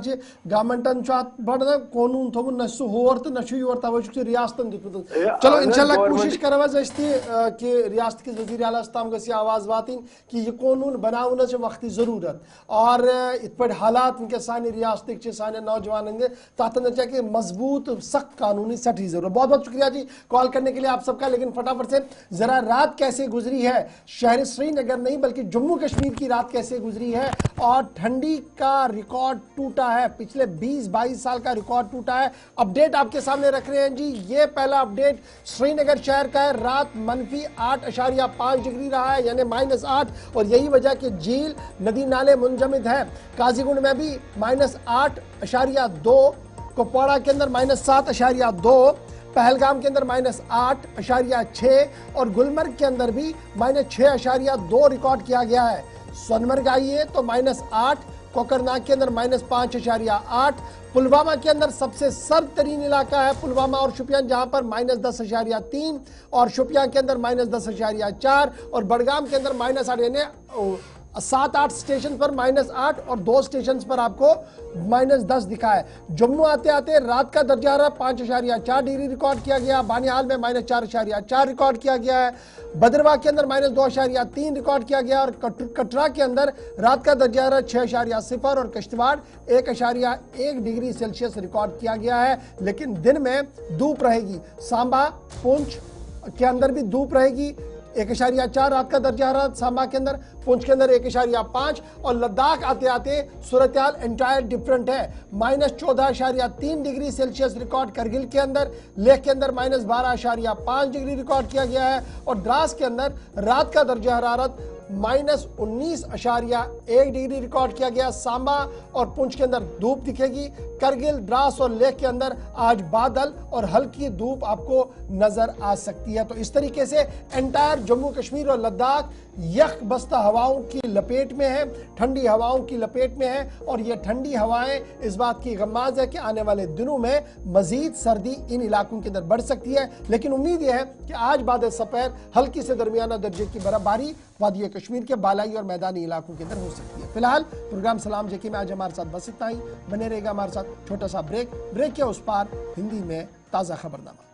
गवर्नमेंटन बड़ ना कानून थोन न होर तो न योर तवे रियासतन दितमुत। चलो इंशाल्लाह कोशिश करो कि रियासत किस वज़ीर आला तम गई आवाज़ वातन कि यह कानून बनावन वक्ती ज़रूरत और इत पे हालात वनकस सानि रियासत सानि नौजवान तथ कि मजबूत सख्त कानूनी सठी जरूरत। बहुत बहुत शुक्रिया जी कॉल करने के लिए आप सबका। लेकिन फटाफट से जरा रात कैसे गुजरी है शहर श्रीनगर नहीं बल्कि जम्मू कश्मीर की रात कैसे गुजरी है और ठंडी का रिकॉर्ड टूटा है, पिछले 20-22 साल का रिकॉर्ड टूटा है। अपडेट आपके सामने रख रहे हैं जी। ये पहला अपडेट श्रीनगर शहर का है। रात -8.5 डिग्री रहा है यानी -8 और यही वजह कि झील नदी नाले मुंजमद है। काजीगुंड में भी -8.2, कुपवाड़ा के अंदर -7.2, पहलगाम के अंदर -8.6 और गुलमर्ग के अंदर भी -6.2 रिकॉर्ड किया गया है। सोनमर्ग आइए तो -8, कोकरनाग के अंदर -5.8, पुलवामा के अंदर सबसे सर्द तरीन इलाका है पुलवामा और शुपियां जहां पर -10.3 और शुपियां के अंदर -10.4 और बडगाम के अंदर -8 यानी 7-8 स्टेशन पर -8 और 2 स्टेशन पर आपको -10 दिखा है। जम्मू आते आते रात का दर्जा हरारत 5.4 डिग्री रिकॉर्ड किया गया। बानिहाल में -4.4 रिकॉर्ड किया गया है। भद्रवाह के अंदर -2.3 रिकॉर्ड किया गया और कटरा के अंदर रात का दर्जा हरारत 6.0 और किश्तवाड़ 1.1 डिग्री सेल्सियस रिकॉर्ड किया गया है। लेकिन दिन में धूप रहेगी। सांबा पुंछ के अंदर भी धूप रहेगी। 1.4 रात का दर्जा हरारत सांबा के अंदर, पुंछ के अंदर 1.5 और लद्दाख आते आते सूरत हाल एंटायर डिफरेंट है। -14.3 डिग्री सेल्सियस रिकॉर्ड करगिल के अंदर, लेह के अंदर -12.5 डिग्री रिकॉर्ड किया गया है और द्रास के अंदर रात का दर्जा हरारत -19.1 डिग्री रिकॉर्ड किया गया। सांबा और पुंछ के अंदर धूप दिखेगी, करगिल, द्रास और लेह के अंदर आज बादल और हल्की धूप आपको नजर आ सकती है। तो इस तरीके से एंटायर जम्मू कश्मीर और लद्दाख यख बस्ता हवाओं की लपेट में है, ठंडी हवाओं की लपेट में है और ये ठंडी हवाएं इस बात की गम्माज है कि आने वाले दिनों में मजीद सर्दी इन इलाकों के अंदर बढ़ सकती है। लेकिन उम्मीद यह है कि आज बाद सपहर हल्की से दरमियाना दर्जे की बर्फबारी वादी कश्मीर के बालाई और मैदानी इलाकों के अंदर हो सकती है। फिलहाल प्रोग्राम सलाम जेके में आज हमारे साथ बस इतना ही। बने रहेगा हमारे साथ। छोटा सा ब्रेक के उस पार हिंदी में ताज़ा खबरनामा।